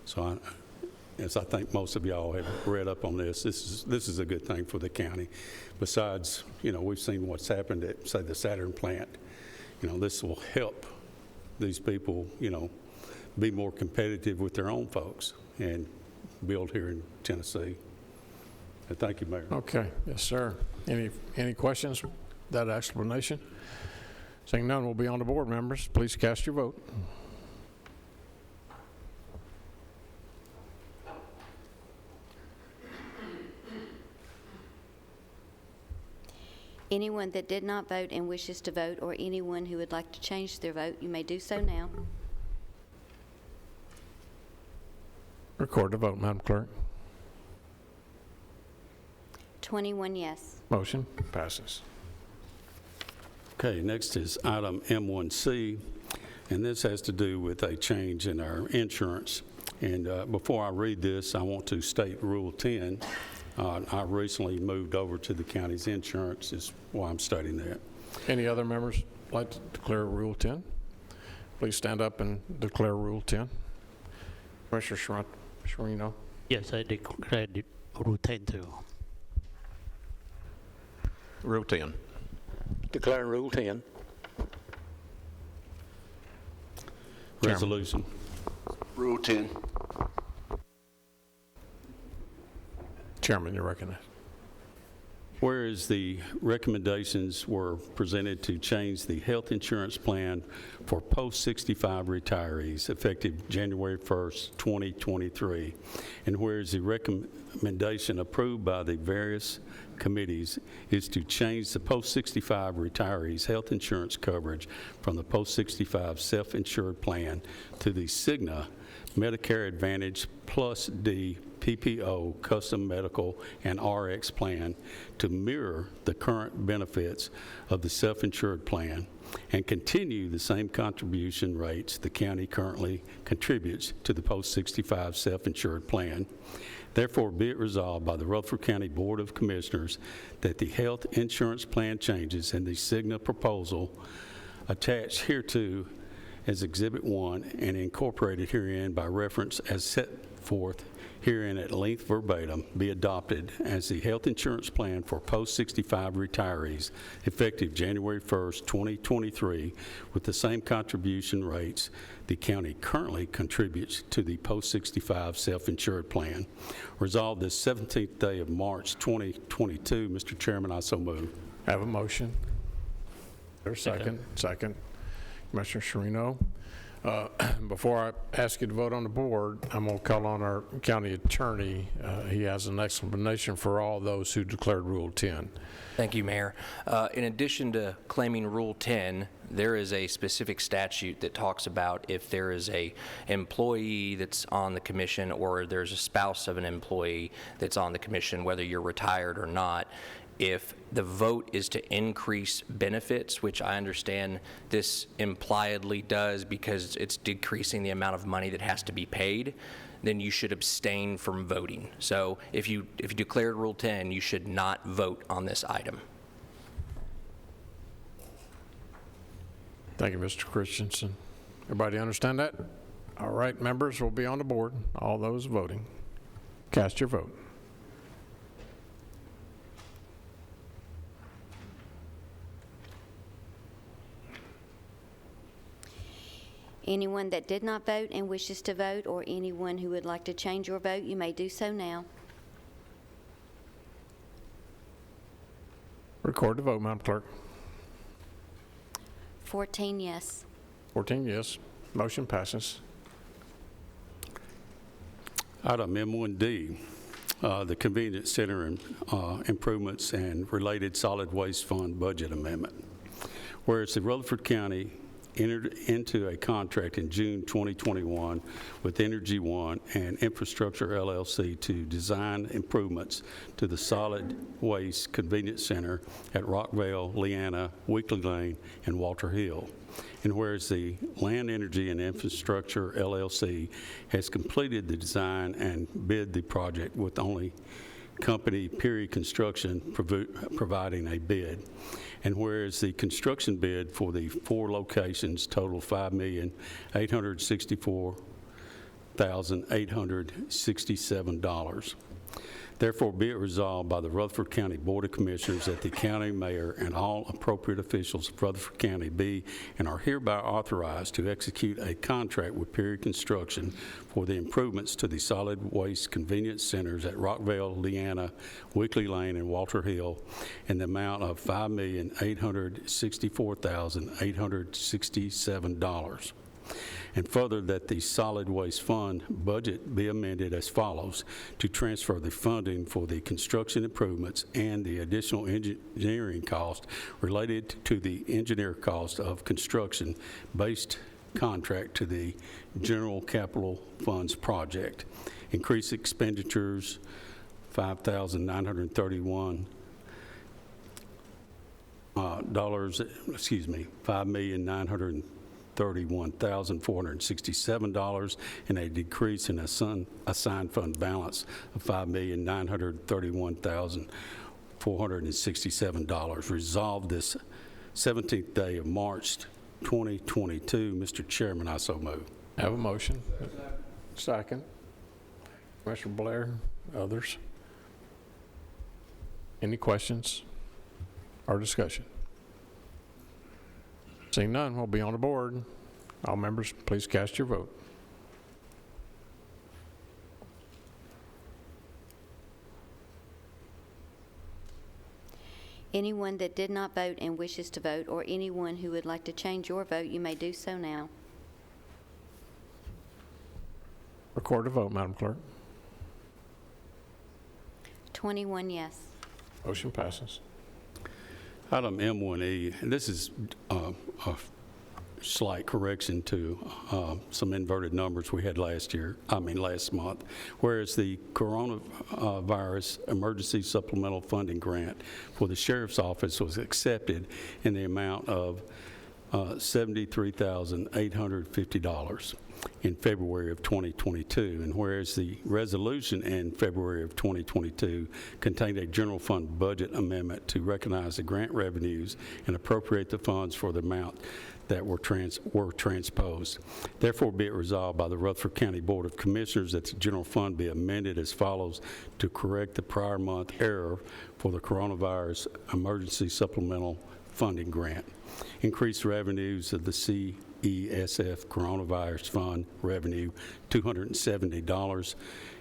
So as I think most of y'all have read up on this is a good thing for the county. Besides, we've seen what's happened at, say, the Saturn plant. This will help these people, be more competitive with their own folks and build here in Tennessee. And thank you, Mayor. Okay, yes, sir. Any questions? That explanation? Seeing none, we'll be on the board, members. Please cast your vote. Anyone that did not vote and wishes to vote, or anyone who would like to change their vote, you may do so now. Record the vote, Madam Clerk. 21 yes. Motion passes. Okay, next is item M1C, and this has to do with a change in our insurance. And before I read this, I want to state Rule 10. I recently moved over to the county's insurance, is why I'm stating that. Any other members like to declare Rule 10? Please stand up and declare Rule 10. Commissioner Sherino. Yes, I declare Rule 10 too. Rule 10. Declare Rule 10. Resolution. Rule 10. Chairman, you're recognized. Whereas the recommendations were presented to change the health insurance plan for post-65 retirees effective January 1st, 2023, and whereas the recommendation approved by the various committees is to change the post-65 retirees' health insurance coverage from the post-65 self-insured plan to the Cigna Medicare Advantage Plus D PPO custom medical and RX plan to mirror the current benefits of the self-insured plan and continue the same contribution rates the county currently contributes to the post-65 self-insured plan. Therefore, be it resolved by the Rutherford County Board of Commissioners that the health insurance plan changes in the Cigna proposal attached hereto as Exhibit 1 and incorporated herein by reference as set forth herein at length verbatim be adopted as the health insurance plan for post-65 retirees effective January 1st, 2023 with the same contribution rates the county currently contributes to the post-65 self-insured plan. Resolved this 17th day of March 2022. Mr. Chairman, I so move. Have a motion. There's a second. Second. Commissioner Sherino. Before I ask you to vote on the board, I'm going to call on our county attorney. He has an explanation for all those who declared Rule 10. Thank you, Mayor. In addition to claiming Rule 10, there is a specific statute that talks about if there is a employee that's on the commission or there's a spouse of an employee that's on the commission, whether you're retired or not, if the vote is to increase benefits, which I understand this impliedly does because it's decreasing the amount of money that has to be paid, then you should abstain from voting. So if you declared Rule 10, you should not vote on this item. Thank you, Mr. Christensen. Everybody understand that? All right, members will be on the board. All those voting. Cast your vote. Anyone that did not vote and wishes to vote, or anyone who would like to change your vote, you may do so now. Record the vote, Madam Clerk. 14 yes. 14 yes. Motion passes. Item M1D, the Convenience Center improvements and related solid waste fund budget amendment. Whereas the Rutherford County entered into a contract in June 2021 with Energy One and Infrastructure LLC to design improvements to the solid waste convenience center at Rockvale, Leanna, Weekly Lane, and Walter Hill. And whereas the Land Energy and Infrastructure LLC has completed the design and bid the project with only company Period Construction providing a bid. And whereas the construction bid for the 4 locations total $5,864,867. Therefore, be it resolved by the Rutherford County Board of Commissioners that the county mayor and all appropriate officials of Rutherford County be and are hereby authorized to execute a contract with Period Construction for the improvements to the solid waste convenience centers at Rockvale, Leanna, Weekly Lane, and Walter Hill in the amount of $5,864,867. And further, that the solid waste fund budget be amended as follows: to transfer the funding for the construction improvements and the additional engineering cost related to the engineer cost of construction-based contract to the general capital funds project. Increase expenditures $5,931. $5,931,467, and a decrease in assigned fund balance of $5,931,467. Resolved this 17th day of March 2022. Mr. Chairman, I so move. Have a motion. Second. Commissioner Blair, others? Any questions or discussion? Seeing none, we'll be on the board. All members, please cast your vote. Anyone that did not vote and wishes to vote, or anyone who would like to change your vote, you may do so now. Record the vote, Madam Clerk. 21 yes. Motion passes. Item M1E, and this is a slight correction to some inverted numbers we had last month. Whereas the coronavirus emergency supplemental funding grant for the sheriff's office was accepted in the amount of $73,850 in February of 2022, and whereas the resolution in February of 2022 contained a general fund budget amendment to recognize the grant revenues and appropriate the funds for the amount that were transposed. Therefore, be it resolved by the Rutherford County Board of Commissioners that the general fund be amended as follows to correct the prior month error for the coronavirus emergency supplemental funding grant. Increase revenues of the CESF Coronavirus Fund revenue, $270.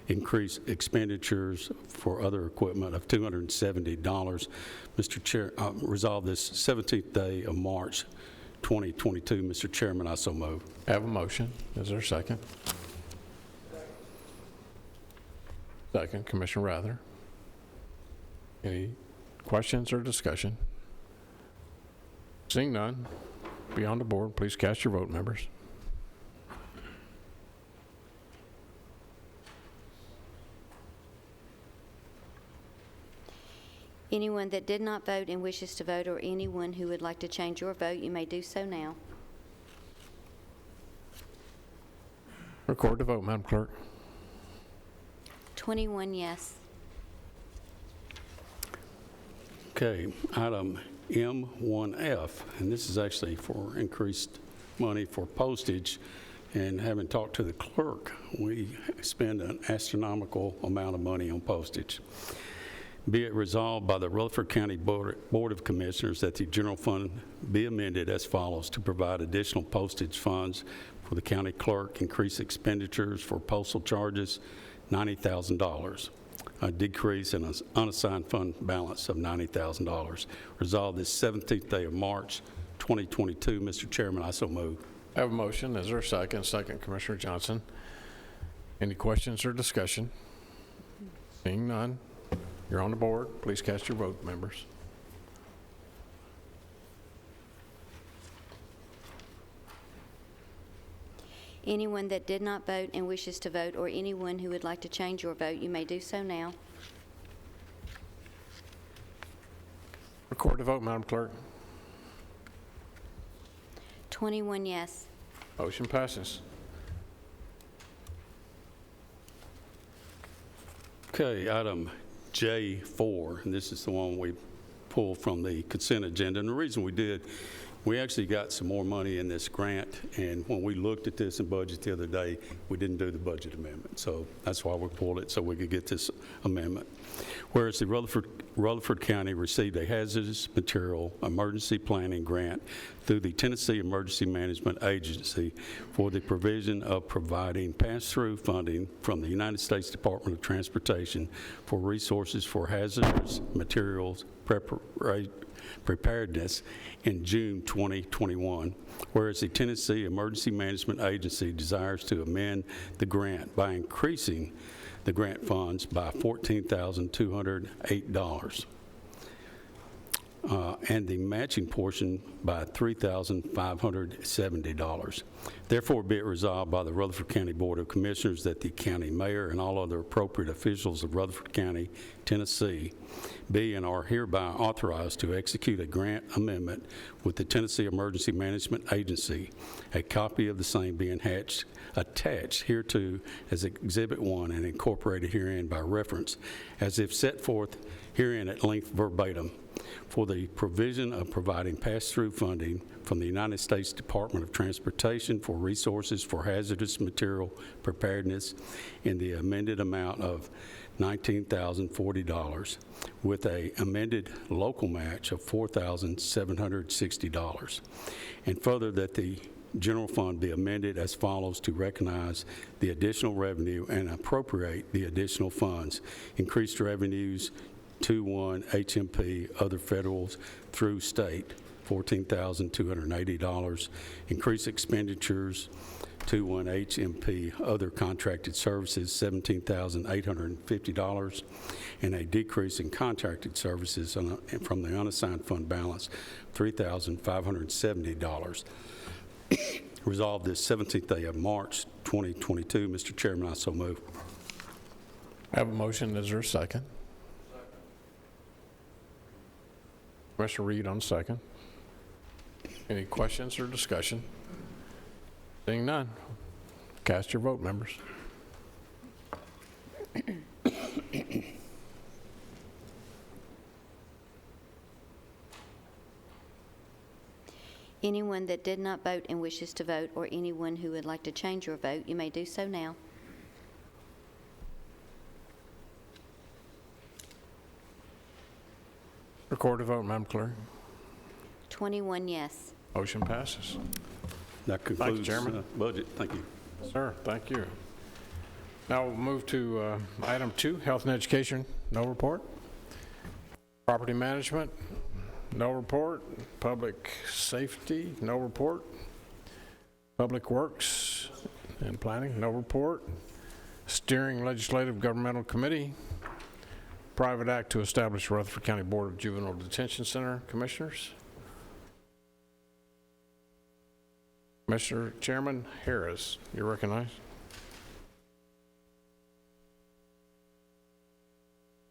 Increase expenditures for other equipment of $270. Mr. Chair, resolve this 17th day of March 2022. Mr. Chairman, I so move. Have a motion. Is there a second? Second, Commissioner Rather. Any questions or discussion? Seeing none, be on the board. Please cast your vote, members. Anyone that did not vote and wishes to vote, or anyone who would like to change your vote, you may do so now. Record the vote, Madam Clerk. 21 yes. Okay, item M1F, and this is actually for increased money for postage. And having talked to the clerk, we spend an astronomical amount of money on postage. Be it resolved by the Rutherford County Board of Commissioners that the general fund be amended as follows to provide additional postage funds for the county clerk, increase expenditures for postal charges, $90,000. A decrease in an unassigned fund balance of $90,000. Resolved this 17th day of March 2022. Mr. Chairman, I so move. I have a motion. Is there a second? Second, Commissioner Johnson. Any questions or discussion? Seeing none, you're on the board. Please cast your vote, members. Anyone that did not vote and wishes to vote, or anyone who would like to change your vote, you may do so now. Record the vote, Madam Clerk. 21 yes. Motion passes. Okay, item J4, and this is the one we pulled from the consent agenda. And the reason we did, we actually got some more money in this grant, and when we looked at this in budget the other day, we didn't do the budget amendment. So that's why we pulled it, so we could get this amendment. Whereas the Rutherford County received a hazardous material emergency planning grant through the Tennessee Emergency Management Agency for the provision of providing pass-through funding from the United States Department of Transportation for resources for hazardous materials preparedness in June 2021, whereas the Tennessee Emergency Management Agency desires to amend the grant by increasing the grant funds by $14,208 and the matching portion by $3,570. Therefore, be it resolved by the Rutherford County Board of Commissioners that the county mayor and all other appropriate officials of Rutherford County, Tennessee, be and are hereby authorized to execute a grant amendment with the Tennessee Emergency Management Agency, a copy of the same being attached hereto as Exhibit 1 and incorporated herein by reference, as if set forth herein at length verbatim, for the provision of providing pass-through funding from the United States Department of Transportation for resources for hazardous material preparedness in the amended amount of $19,040 with a amended local match of $4,760. And further, that the general fund be amended as follows to recognize the additional revenue and appropriate the additional funds. Increased revenues, 2-1 HMP, other federals through state, $14,280. Increased expenditures, 2-1 HMP, other contracted services, $17,850, and a decrease in contracted services from the unassigned fund balance, $3,570. Resolved this 17th day of March 2022. Mr. Chairman, I so move. I have a motion. Is there a second? Commissioner Reed on second. Any questions or discussion? Seeing none. Cast your vote, members. Anyone that did not vote and wishes to vote, or anyone who would like to change your vote, you may do so now. Record the vote, Madam Clerk. 21 yes. Motion passes. That concludes Chairman. Budget. Thank you. Sir, thank you. Now we'll move to item 2, Health and Education, no report. Property Management, no report. Public Safety, no report. Public Works and Planning, no report. Steering Legislative Governmental Committee, Private Act to establish Rutherford County Board of Juvenile Detention Center. Commissioners. Commissioner Chairman Harris, you're recognized.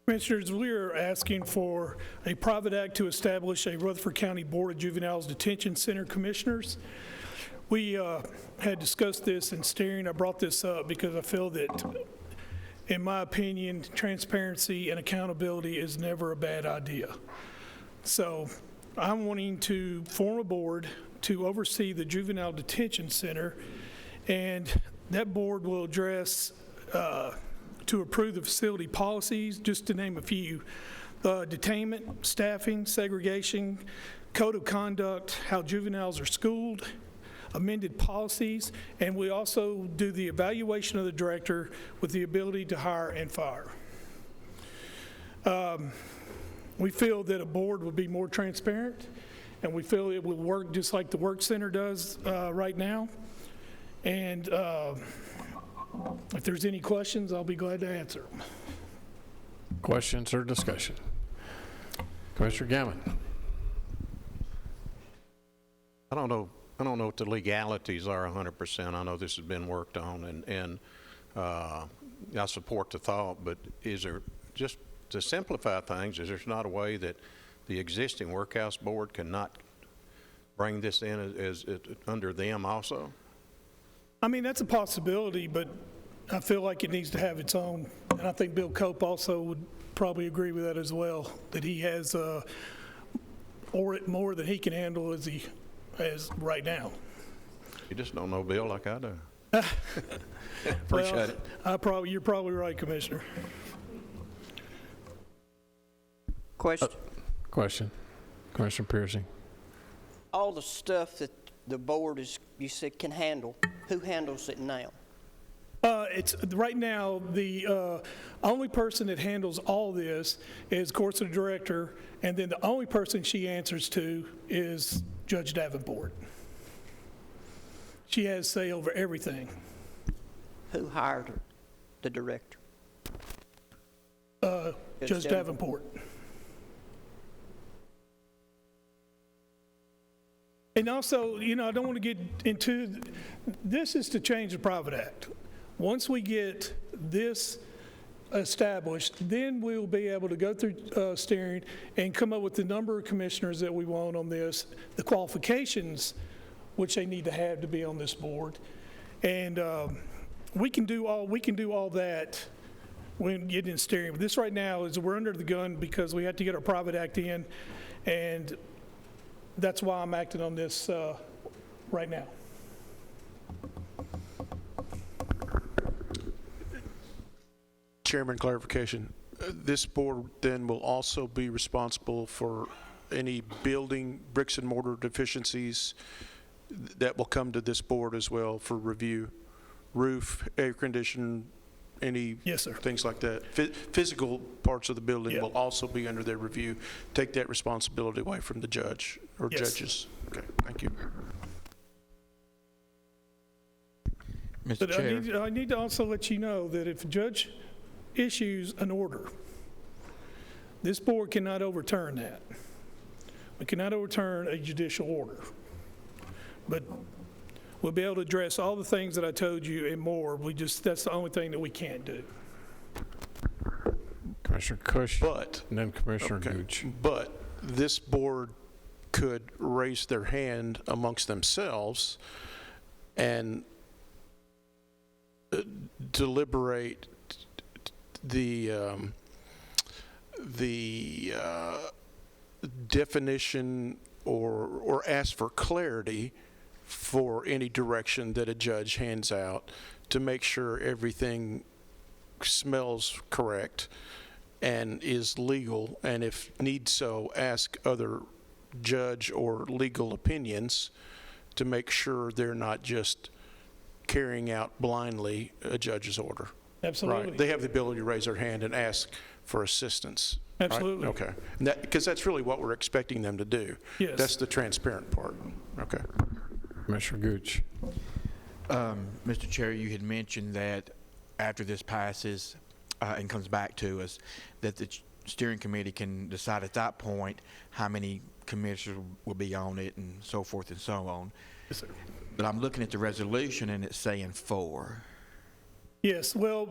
Commissioners, we are asking for a private act to establish a Rutherford County Board of Juveniles Detention Center. Commissioners, we had discussed this in steering. I brought this up because I feel that, in my opinion, transparency and accountability is never a bad idea. So I'm wanting to form a board to oversee the Juvenile Detention Center, and that board will address to approve the facility policies, just to name a few: detainment, staffing, segregation, code of conduct, how juveniles are schooled, amended policies, and we also do the evaluation of the director with the ability to hire and fire. We feel that a board would be more transparent, and we feel it will work just like the work center does right now. And if there's any questions, I'll be glad to answer them. Questions or discussion? Commissioner Gammon. I don't know I don't know what the legalities are 100%. I know this has been worked on, and I support the thought, but is there, just to simplify things, is there not a way that the existing workhouse board cannot bring this in as under them also? I mean, that's a possibility, but I feel like it needs to have its own, and I think Bill Cope also would probably agree with that as well, that he has more than he can handle as right now. You just don't know Bill like I do. Appreciate it. You're probably right, Commissioner. Question. Question. Commissioner Piercy. All the stuff that the board you said can handle, who handles it now? It's right now, the only person that handles all this is, of course, the director, and then the only person she answers to is Judge Davenport. She has say over everything. Who hired her? The director? Judge Davenport. And also, I don't want to get into, this is to change the Private Act. Once we get this established, then we'll be able to go through steering and come up with the number of commissioners that we want on this, the qualifications which they need to have to be on this board. And we can do all that when getting in steering. But this right now is we're under the gun because we have to get our Private Act in, and that's why I'm acting on this right now. Chairman, clarification. This board then will also be responsible for any building bricks and mortar deficiencies that will come to this board as well for review. Roof, air condition, any yes, sir. Things like that. Physical parts of the building will also be under their review. Take that responsibility away from the judge or judges. Okay, thank you. Mr. But Chair. I need to also let you know that if a judge issues an order, this board cannot overturn that. We cannot overturn a judicial order. But we'll be able to address all the things that I told you and more. That's the only thing that we can't do. Commissioner Cush, and then Commissioner Gooch. But this board could raise their hand amongst themselves and deliberate the definition or ask for clarity for any direction that a judge hands out to make sure everything smells correct and is legal, and if need so, ask other judge or legal opinions to make sure they're not just carrying out blindly a judge's order. Absolutely. Right. They have the ability to raise their hand and ask for assistance. Absolutely. Right? Okay. Because that's really what we're expecting them to do. Yes. That's the transparent part. Okay. Commissioner Gooch. Mr. Chair, you had mentioned that after this passes and comes back to us, that the steering committee can decide at that point how many commissioners will be on it and so forth and so on. Yes, sir. But I'm looking at the resolution and it's saying 4. Yes, well,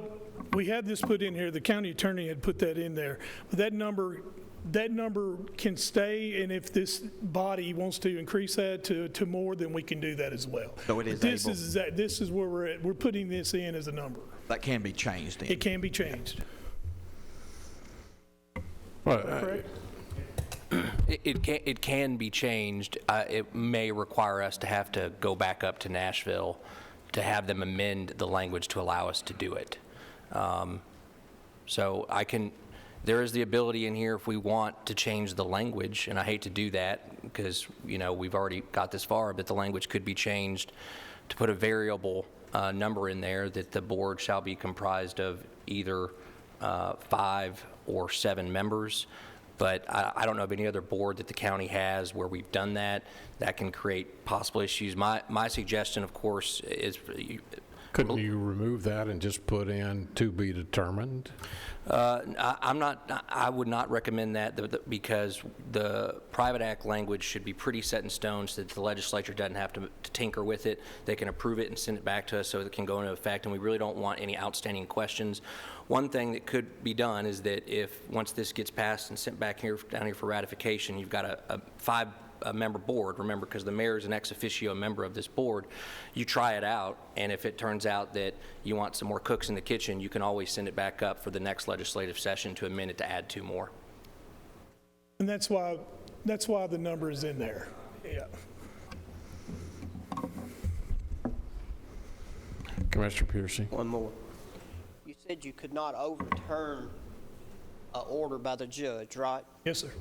we had this put in here. The county attorney had put that in there. But that number can stay, and if this body wants to increase that to more, then we can do that as well. So it is This is where we're at. We're putting this in as a number. That can be changed then. It can be changed. Well, It can be changed. It may require us to have to go back up to Nashville to have them amend the language to allow us to do it. So there is the ability in here if we want to change the language, and I hate to do that because, we've already got this far, but the language could be changed to put a variable number in there that the board shall be comprised of either 5 or 7 members. But I don't know of any other board that the county has where we've done that. That can create possible issues. My suggestion, of course, is Couldn't you remove that and just put in to be determined? I would not recommend that because the private act language should be pretty set in stone so that the legislature doesn't have to tinker with it. They can approve it and send it back to us so it can go into effect, and we really don't want any outstanding questions. One thing that could be done is that if, once this gets passed and sent back down here for ratification, you've got a five-member board, remember, because the mayor is an ex officio member of this board. You try it out, and if it turns out that you want some more cooks in the kitchen, you can always send it back up for the next legislative session to amend it to add 2 more. And that's why the number is in there. Yeah. Commissioner Piercy. One more. You said you could not overturn an order by the judge, right? Yes, sir.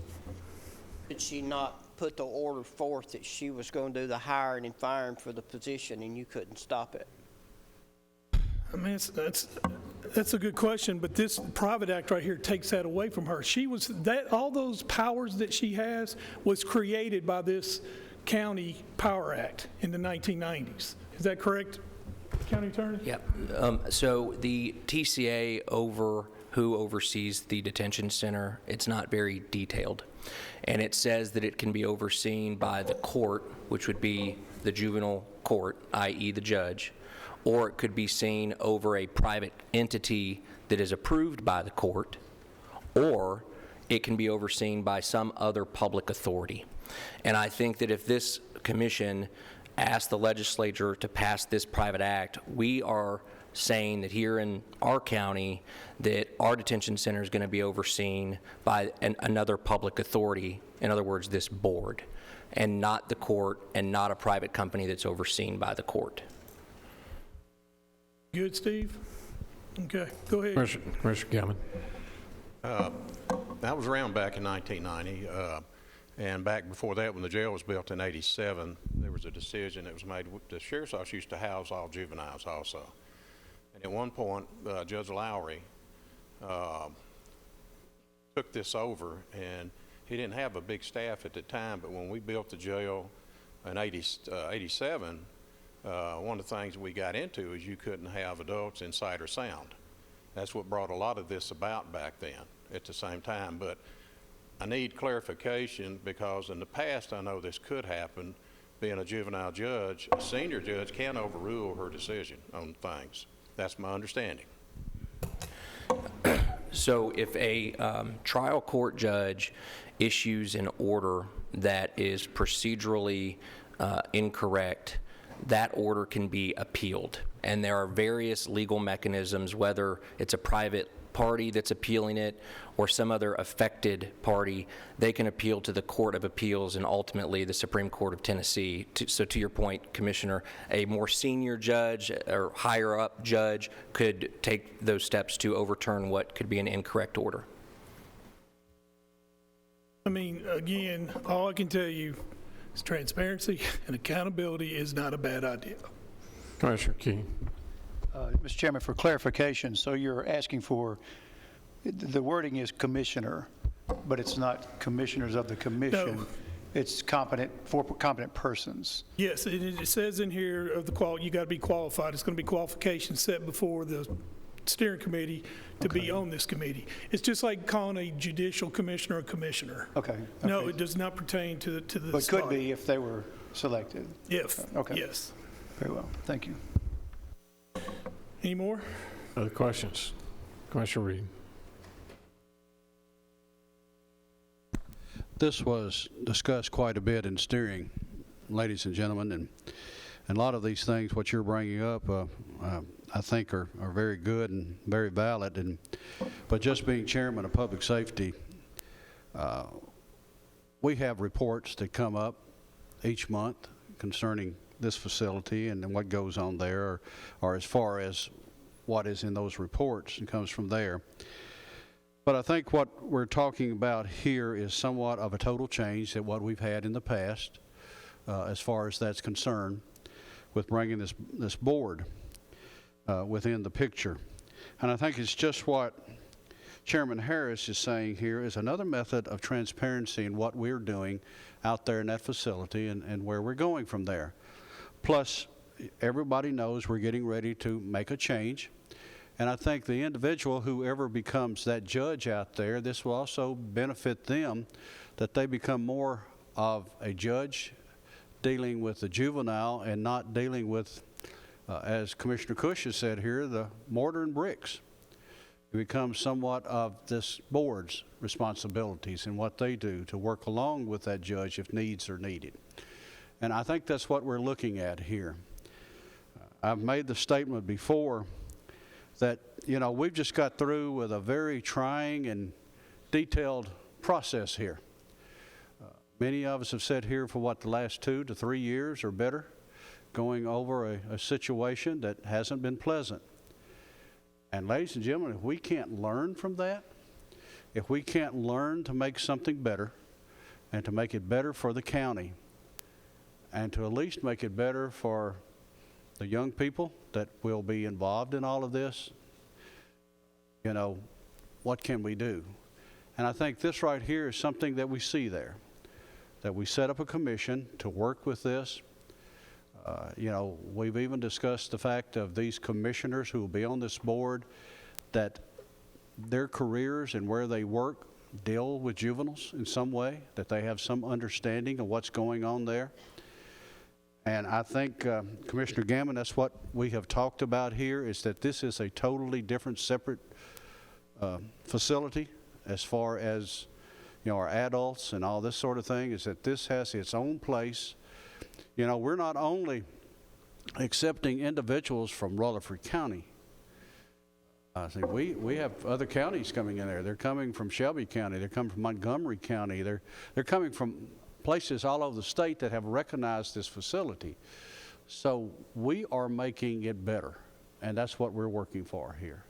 Did she not put the order forth that she was going to do the hiring and firing for the position and you couldn't stop it? I mean, that's a good question, but this private act right here takes that away from her. All those powers that she has was created by this county power act in the 1990s. Is that correct, County Attorney? Yep. So the TCA who oversees the detention center, it's not very detailed. And it says that it can be overseen by the court, which would be the juvenile court, i.e. the judge, or it could be seen over a private entity that is approved by the court, or it can be overseen by some other public authority. And I think that if this commission asked the legislature to pass this private act, we are saying that here in our county that our detention center is going to be overseen by another public authority, in other words, this board, and not the court and not a private company that's overseen by the court. Good, Steve? Okay, go ahead. Commissioner Goodman. I was around back in 1990, and back before that, when the jail was built in #87, there was a decision that was made. The sheriff's office used to house all juveniles also. And at one point, Judge Lowry took this over, and he didn't have a big staff at the time, but when we built the jail in 87, one of the things we got into is you couldn't have adults inside or sound. That's what brought a lot of this about back then at the same time. But I need clarification because in the past I know this could happen. Being a juvenile judge, a senior judge can overrule her decision on things. That's my understanding. So if a trial court judge issues an order that is procedurally incorrect, that order can be appealed. And there are various legal mechanisms, whether it's a private party that's appealing it or some other affected party, they can appeal to the Court of Appeals and ultimately the Supreme Court of Tennessee. So to your point, Commissioner, a more senior judge or higher up judge could take those steps to overturn what could be an incorrect order. I mean, again, all I can tell you is transparency and accountability is not a bad idea. Commissioner Key. Mr. Chairman, for clarification, so you're asking for, the wording is commissioner, but it's not commissioners of the commission. No. It's for competent persons. Yes, it says in here of you got to be qualified. It's going to be qualifications set before the steering committee to be on this committee. It's just like calling a judicial commissioner a commissioner. Okay. No, it does not pertain to the But could be if they were selected. Okay. Yes. Very well. Thank you. Any more? Other questions? Commissioner Reed. This was discussed quite a bit in steering, ladies and gentlemen, and a lot of these things, what you're bringing up, I think are very good and very valid. But just being chairman of public safety, we have reports that come up each month concerning this facility and what goes on there, or as far as what is in those reports and comes from there. But I think what we're talking about here is somewhat of a total change than what we've had in the past, as far as that's concerned, with bringing this board within the picture. And I think it's just what Chairman Harris is saying here is another method of transparency in what we're doing out there in that facility and where we're going from there. Plus, everybody knows we're getting ready to make a change. And I think the individual, whoever becomes that judge out there, this will also benefit them, that they become more of a judge dealing with the juvenile and not dealing with, as Commissioner Cush has said here, the mortar and bricks. It becomes somewhat of this board's responsibilities and what they do to work along with that judge if needs are needed. And I think that's what we're looking at here. I've made the statement before that, you know, we've just got through with a very trying and detailed process here. Many of us have sat here for the last 2 to 3 years or better, going over a situation that hasn't been pleasant. And ladies and gentlemen, if we can't learn from that, if we can't learn to make something better and to make it better for the county and to at least make it better for the young people that will be involved in all of this, you know, what can we do? And I think this right here is something that we see there, that we set up a commission to work with this. You know, we've even discussed the fact of these commissioners who will be on this board, that their careers and where they work deal with juveniles in some way, that they have some understanding of what's going on there. And I think, Commissioner Gammon, that's what we have talked about here, is that this is a totally different, separate facility as far as, you know, our adults and all this sort of thing, is that this has its own place. You know, we're not only accepting individuals from Rutherford County. I think we have other counties coming in there. They're coming from Shelby County. They're coming from Montgomery County. They're coming from places all over the state that have recognized this facility. So we are making it better, and that's what we're working for here.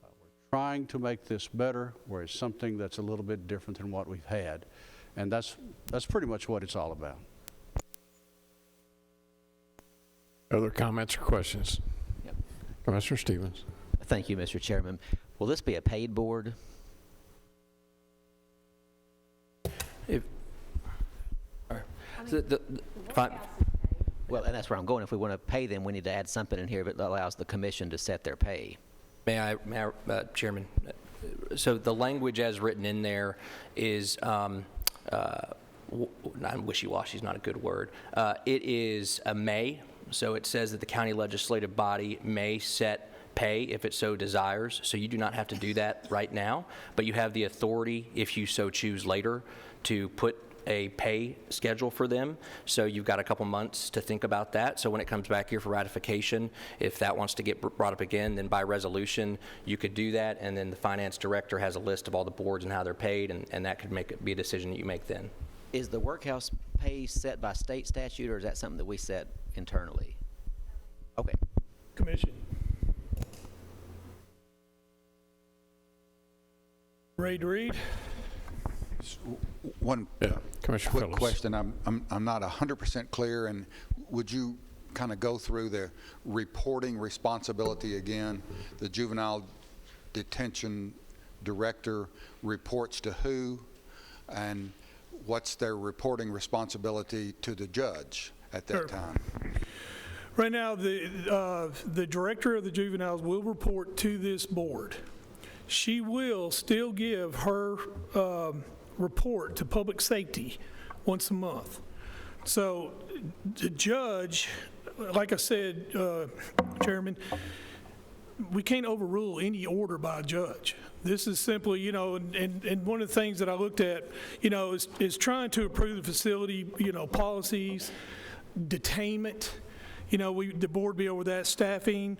We're trying to make this better, where it's something that's a little bit different than what we've had, and that's pretty much what it's all about. Other comments or questions? Yep. Commissioner Stevens. Thank you, Mr. Chairman. Will this be a paid board? Well, and that's where I'm going. If we want to pay them, we need to add something in here that allows the commission to set their pay. May I Chairman? So the language as written in there is, wishy-washy is not a good word. It is a may. So it says that the county legislative body may set pay if it so desires. So you do not have to do that right now, but you have the authority, if you so choose later, to put a pay schedule for them. So you've got a couple months to think about that. So when it comes back here for ratification, if that wants to get brought up again, then by resolution, you could do that. And then the finance director has a list of all the boards and how they're paid, and that could be a decision that you make then. Is the workhouse pay set by state statute, or is that something that we set internally? Okay. Commission. Ready to read? One Commissioner quick Phillips. question. I'm not 100% clear, and would you kind of go through the reporting responsibility again? The juvenile detention director reports to who, and what's their reporting responsibility to the judge at that time? Right now, the director of the juveniles will report to this board. She will still give her report to public safety once a month. So the judge, like I said, Chairman, we can't overrule any order by a judge. This is simply, you know, and one of the things that I looked at, you know, is trying to approve the facility, you know, policies, detainment. You know, the board be over that, staffing,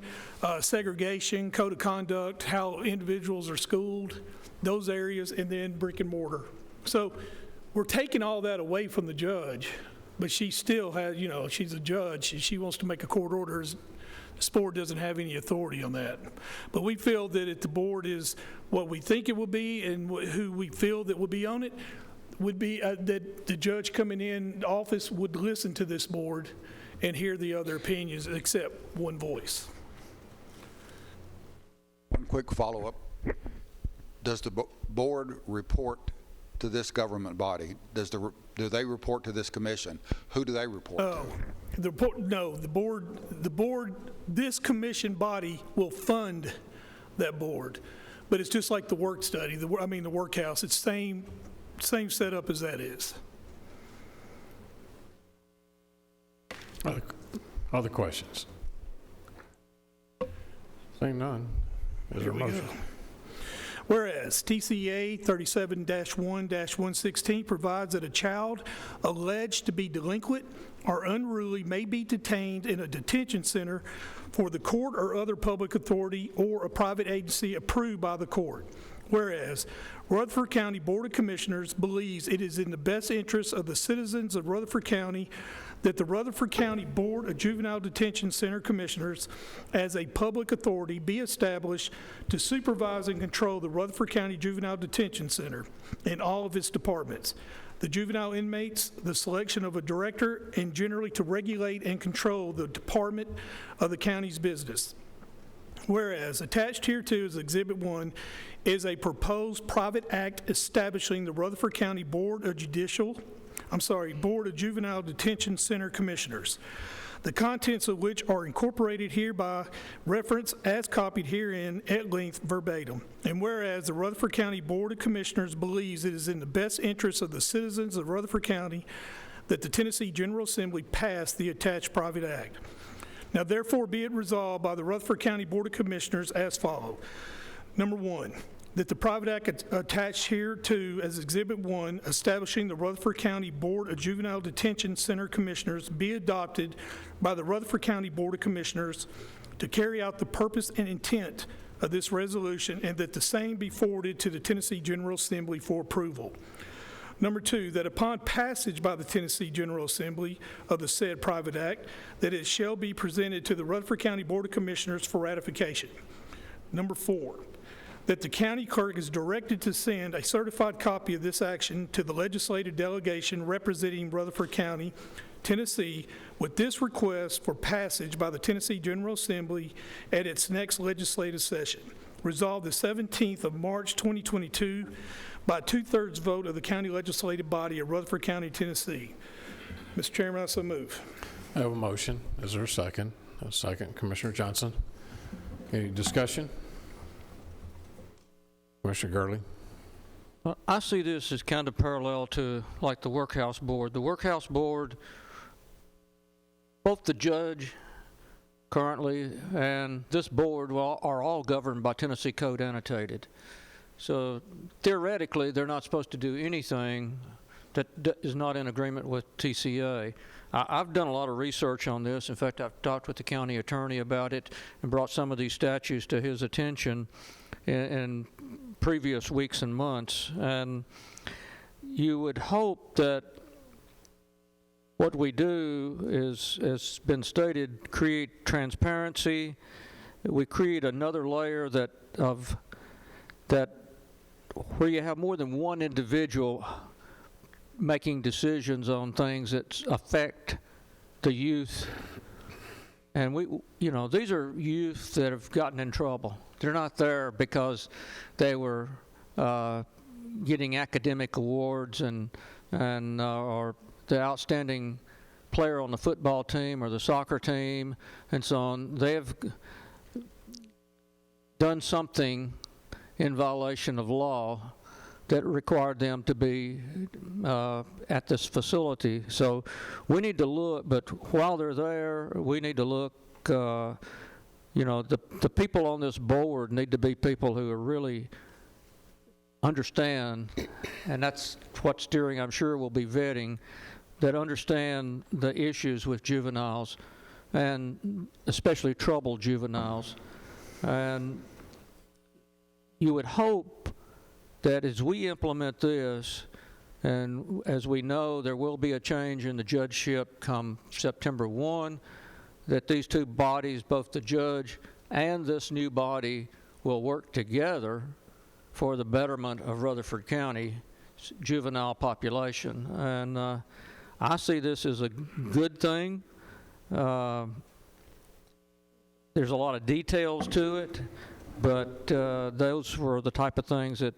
segregation, code of conduct, how individuals are schooled, those areas, and then brick and mortar. So we're taking all that away from the judge, but she still has, you know, she's a judge. She wants to make a court order. This board doesn't have any authority on that. But we feel that if the board is what we think it will be and who we feel that will be on it, would be that the judge coming in office would listen to this board and hear the other opinions except one voice. One quick follow-up. Does the board report to this government body? Do they report to this commission? Who do they report to? The board, this commission body will fund that board. But it's just like the work study, the workhouse. It's same setup as that is. Other questions? Seeing none. Is there a motion? Whereas TCA 37-1-116 provides that a child alleged to be delinquent or unruly may be detained in a detention center for the court or other public authority or a private agency approved by the court. Whereas Rutherford County Board of Commissioners believes it is in the best interest of the citizens of Rutherford County that the Rutherford County Board of Juvenile Detention Center Commissioners as a public authority be established to supervise and control the Rutherford County Juvenile Detention Center in all of its departments, the juvenile inmates, the selection of a director, and generally to regulate and control the department of the county's business. Whereas attached hereto is Exhibit 1 is a proposed private act establishing the Rutherford County Board of Juvenile Detention Center Commissioners, the contents of which are incorporated hereby reference as copied herein at length verbatim. And whereas the Rutherford County Board of Commissioners believes it is in the best interest of the citizens of Rutherford County that the Tennessee General Assembly pass the attached private act. Now therefore be it resolved by the Rutherford County Board of Commissioners as follows. Number 1, that the private act attached hereto as Exhibit 1 establishing the Rutherford County Board of Juvenile Detention Center Commissioners be adopted by the Rutherford County Board of Commissioners to carry out the purpose and intent of this resolution, and that the same be forwarded to the Tennessee General Assembly for approval. Number 2, that upon passage by the Tennessee General Assembly of the said private act, that it shall be presented to the Rutherford County Board of Commissioners for ratification. Number 4, that the county clerk is directed to send a certified copy of this action to the legislative delegation representing Rutherford County, Tennessee, with this request for passage by the Tennessee General Assembly at its next legislative session. Resolved the 17th of March 2022 by 2/3 vote of the county legislative body of Rutherford County, Tennessee. Mr. Chairman, I so move. I have a motion. Is there a second? A second. Commissioner Johnson. Any discussion? Commissioner Gurley. I see this as kind of parallel to like the workhouse board. The workhouse board, both the judge currently and this board are all governed by Tennessee Code Annotated. So theoretically, they're not supposed to do anything that is not in agreement with TCA. I've done a lot of research on this. In fact, I've talked with the county attorney about it and brought some of these statutes to his attention in previous weeks and months. And you would hope that what we do is, as been stated, create transparency. We create another layer that where you have more than one individual making decisions on things that affect the youth. And these are youth that have gotten in trouble. They're not there because they were getting academic awards and or the outstanding player on the football team or the soccer team and so on. They have done something in violation of law that required them to be at this facility. So we need to look, but while they're there, we need to look, the people on this board need to be people who are really understand, and that's what steering, I'm sure, will be vetting, that understand the issues with juveniles, and especially troubled juveniles. And you would hope that as we implement this, and as we know there will be a change in the judgeship come September 1, that these two bodies, both the judge and this new body, will work together for the betterment of Rutherford County juvenile population. And I see this as a good thing. There's a lot of details to it, but those were the type of things that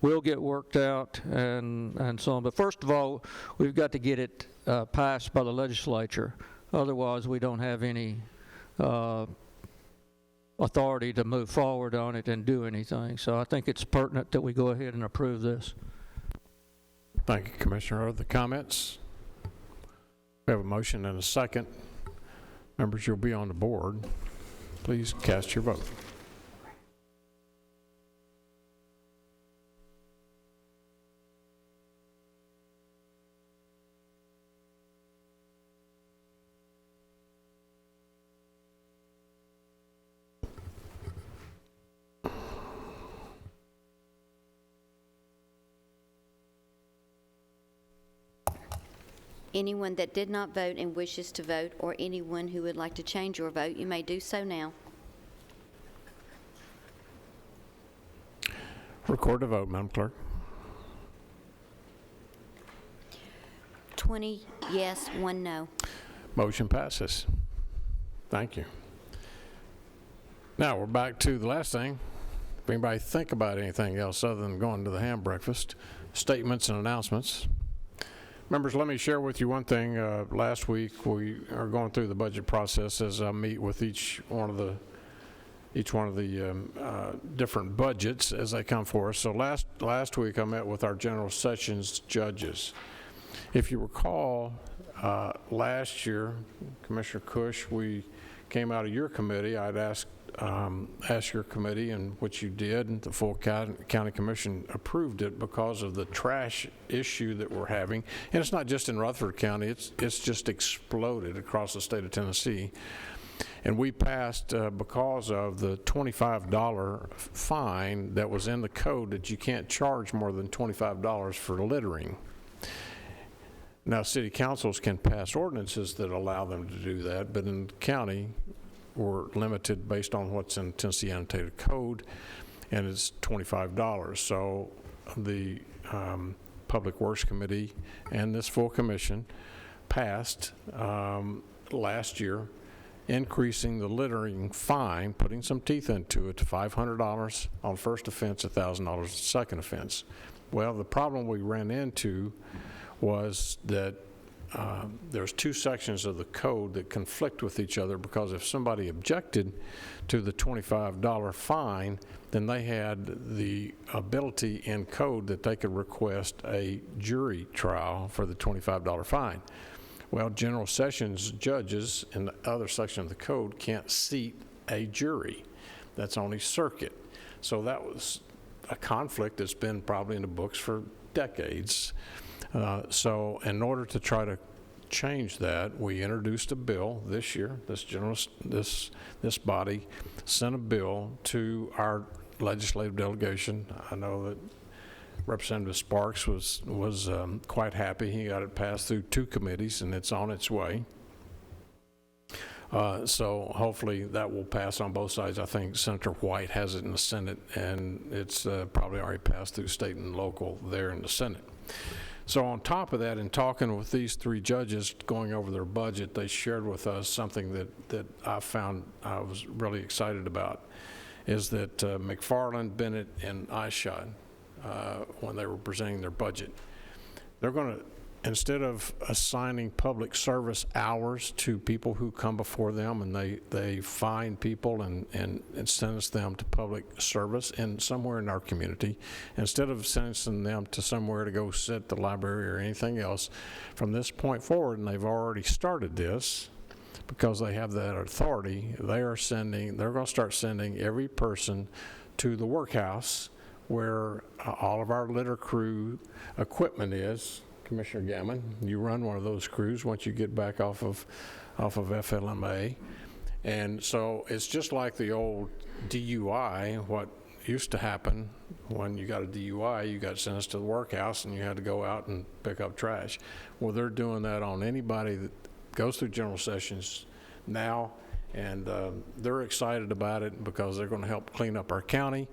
will get worked out and so on. But first of all, we've got to get it passed by the legislature. Otherwise, we don't have any authority to move forward on it and do anything. So I think it's pertinent that we go ahead and approve this. Thank you, Commissioner. Other comments? We have a motion and a second. Members, you'll be on the board. Please cast your vote. Anyone that did not vote and wishes to vote, or anyone who would like to change your vote, you may do so now. Record the vote, Madam Clerk. 20 yes, 1 no. Motion passes. Thank you. Now we're back to the last thing. If anybody think about anything else other than going to the ham breakfast, statements and announcements. Members, let me share with you one thing. Last week we are going through the budget process as I meet with each one of the different budgets as they come for us. So last week I met with our general sessions judges. If you recall, last year, Commissioner Cush, we came out of your committee. I'd asked your committee, and which you did, and the full county commission approved it because of the trash issue that we're having. And it's not just in Rutherford County, it's just exploded across the state of Tennessee. And we passed because of the $25 fine that was in the code that you can't charge more than $25 for littering. Now, city councils can pass ordinances that allow them to do that, but in the county, we're limited based on what's in Tennessee Annotated Code, and it's $25. So the Public Works Committee and this full commission passed last year increasing the littering fine, putting some teeth into it, to $500 on first offense, $1,000 on second offense. Well, the problem we ran into was that there's two sections of the code that conflict with each other, because if somebody objected to the $25 fine, then they had the ability in code that they could request a jury trial for the $25 fine. Well, general sessions judges in the other section of the code can't seat a jury. That's only circuit. So that was a conflict that's been probably in the books for decades. So in order to try to change that, we introduced a bill this year. This body sent a bill to our legislative delegation. I know that Representative Sparks was quite happy. He got it passed through 2 committees, and it's on its way. So hopefully that will pass on both sides. I think Senator White has it in the Senate, and it's probably already passed through state and local there in the Senate. So on top of that, in talking with these 3 judges, going over their budget, they shared with us something that I found I was really excited about, is that McFarland, Bennett, and Eyeshot, when they were presenting their budget, they're going to, instead of assigning public service hours to people who come before them and they fine people and sentence them to public service in somewhere in our community, instead of sentencing them to somewhere to go sit at the library or anything else, from this point forward, and they've already started this because they have that authority, they're going to start sending every person to the workhouse where all of our litter crew equipment is. Commissioner Gammon, you run one of those crews once you get back off of FLMA. And so it's just like the old DUI. What used to happen when you got a DUI, you got sentenced to the workhouse and you had to go out and pick up trash. Well, they're doing that on anybody that goes through general sessions now, and they're excited about it because they're going to help clean up our county.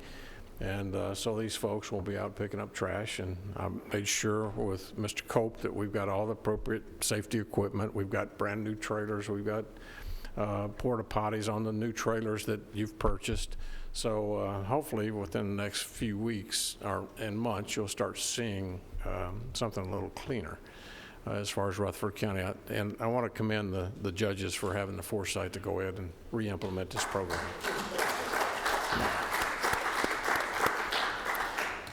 And so these folks will be out picking up trash, and I made sure with Mr. Cope that we've got all the appropriate safety equipment. We've got brand new trailers. We've got porta potties on the new trailers that you've purchased. So hopefully within the next few weeks and months, you'll start seeing something a little cleaner as far as Rutherford County. And I want to commend the judges for having the foresight to go ahead and re-implement this program.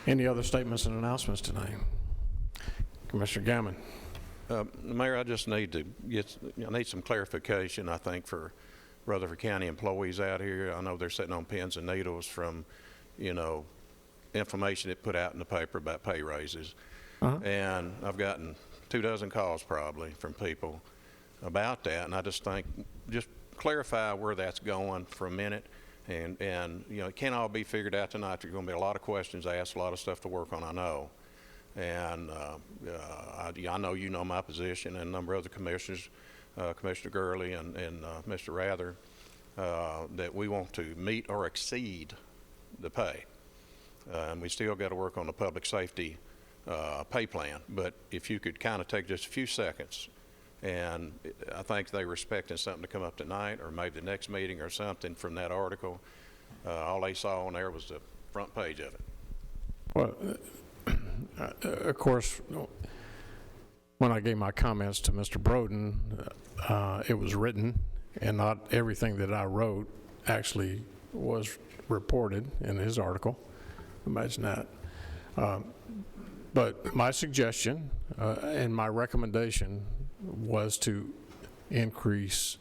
Any other statements and announcements tonight? Commissioner Gammon. Mayor, I just need I need some clarification, I think, for Rutherford County employees out here. I know they're sitting on pins and needles from, information that put out in the paper about pay raises. And I've gotten 24 calls probably from people about that, and I just think, just clarify where that's going for a minute. And it can't all be figured out tonight. There's going to be a lot of questions asked, a lot of stuff to work on, I know. And I know you know my position, and a number of other commissioners, Commissioner Gurley and Mr. Rather, that we want to meet or exceed the pay. And we still got to work on the public safety pay plan. But if you could kind of take just a few seconds, and I think they were expecting something to come up tonight or maybe the next meeting or something from that article. All they saw on there was the front page of it. Well, of course, when I gave my comments to Mr. Broden, it was written, and not everything that I wrote actually was reported in his article. Imagine that. But my suggestion and my recommendation was to increase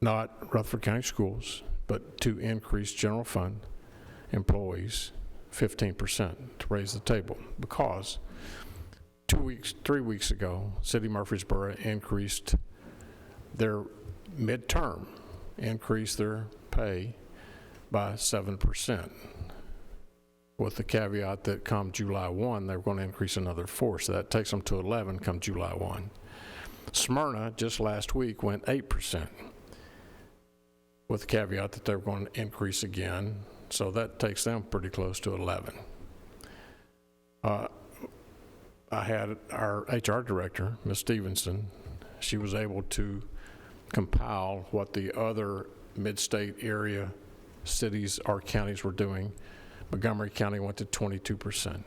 not Rutherford County Schools, but to increase general fund employees 15% to raise the table, because 3 weeks ago, City of Murfreesboro increased their midterm, increased their pay by 7%, with the caveat that come July 1, they're going to increase another 4%, so that takes them to 11 come July 1. Smyrna just last week went 8%, with the caveat that they're going to increase again, so that takes them pretty close to 11. I had our HR director, Ms. Stevenson. She was able to compile what the other mid-state area cities or counties were doing. Montgomery County went to 22%.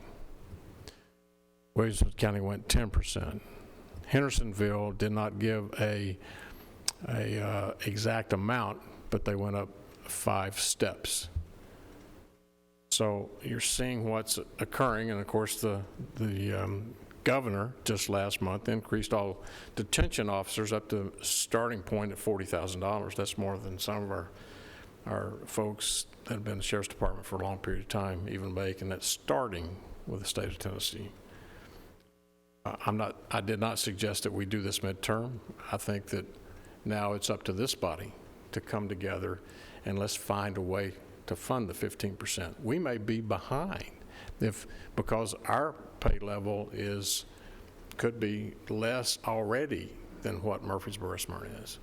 Williamson County went 10%. Hendersonville did not give a exact amount, but they went up 5 steps. So you're seeing what's occurring, and of course the governor just last month increased all detention officers up to starting point at $40,000. That's more than some of our folks that have been in the Sheriff's Department for a long period of time even make, and that's starting with the state of Tennessee. I did not suggest that we do this midterm. I think that now it's up to this body to come together and let's find a way to fund the 15%. We may be behind because our pay level could be less already than what Murfreesboro Smyrna is.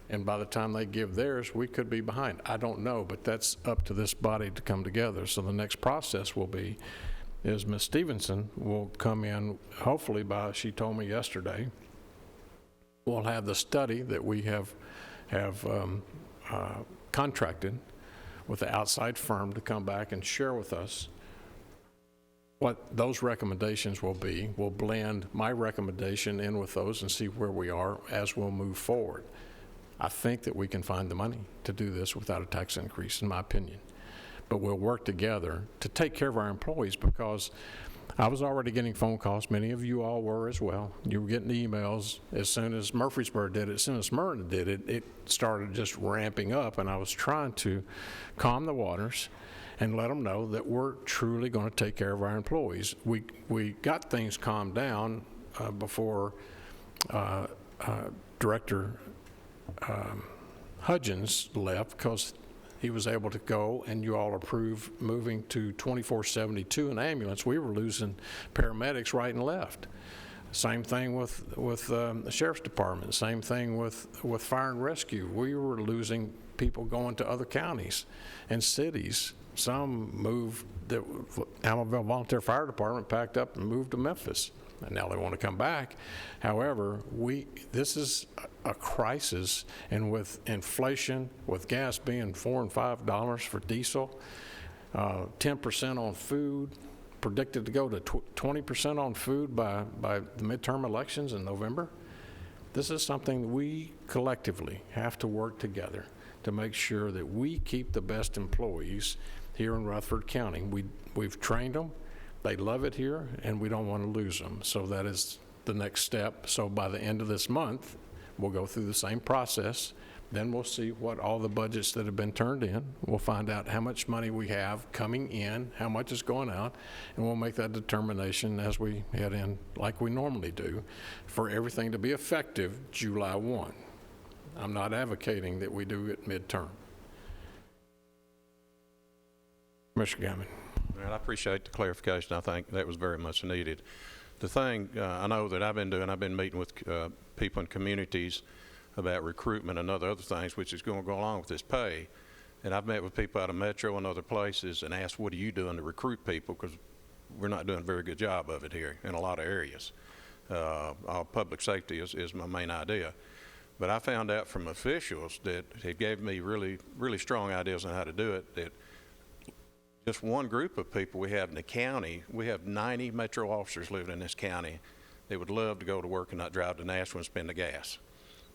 And by the time they give theirs, we could be behind. I don't know, but that's up to this body to come together. So the next process will be is Ms. Stevenson will come in, hopefully she told me yesterday, we'll have the study that we have contracted with the outside firm to come back and share with us what those recommendations will be. We'll blend my recommendation in with those and see where we are as we'll move forward. I think that we can find the money to do this without a tax increase, in my opinion. But we'll work together to take care of our employees, because I was already getting phone calls. Many of you all were as well. You were getting emails as soon as Murfreesboro did it, as soon as Smyrna did it, it started just ramping up, and I was trying to calm the waters and let them know that we're truly going to take care of our employees. We got things calmed down before Director Hudgens left, because he was able to go and you all approved moving to 2472 in ambulance. We were losing paramedics right and left. Same thing with the Sheriff's Department. Same thing with fire and rescue. We were losing people going to other counties and cities. Some moved. The Allenville Volunteer Fire Department packed up and moved to Memphis. and now they want to come back. However, this is a crisis, and with inflation, with gas being $4 and $5 for diesel, 10% on food, predicted to go to 20% on food by the midterm elections in November. This is something we collectively have to work together to make sure that we keep the best employees here in Rutherford County. We've trained them, they love it here, and we don't want to lose them. So that is the next step. So by the end of this month, we'll go through the same process. Then we'll see what all the budgets that have been turned in. We'll find out how much money we have coming in, how much is going out, and we'll make that determination as we head in, like we normally do, for everything to be effective July 1. I'm not advocating that we do it midterm. Commissioner Gammon. Well, I appreciate the clarification. I think that was very much needed. The thing I know that I've been meeting with people in communities about recruitment and other things, which is going to go along with this pay. And I've met with people out of Metro and other places and asked, what are you doing to recruit people? Because we're not doing a very good job of it here in a lot of areas. Our public safety is my main idea. But I found out from officials that they gave me really, really strong ideas on how to do it, that just one group of people we have in the county, we have 90 Metro officers living in this county. They would love to go to work and not drive to Nashville and spend the gas.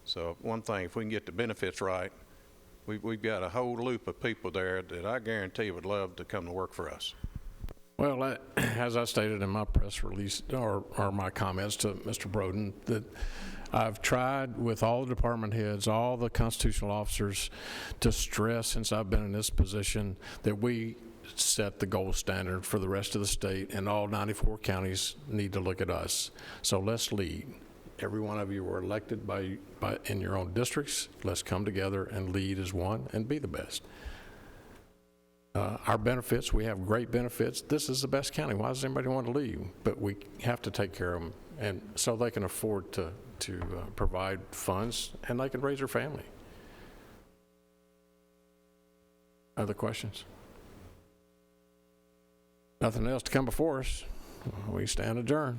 So one thing, if we can get the benefits right, we've got a whole loop of people there that I guarantee would love to come to work for us. Well, as I stated in my press release, or my comments to Mr. Broden, that I've tried with all the department heads, all the constitutional officers, to stress since I've been in this position that we set the gold standard for the rest of the state, and all 94 counties need to look at us. So let's lead. Every one of you were elected in your own districts. Let's come together and lead as one and be the best. Our benefits, we have great benefits. This is the best county. Why does anybody want to leave? But we have to take care of them, and so they can afford to provide funds, and they can raise their family. Other questions? Nothing else to come before us. We stand adjourned.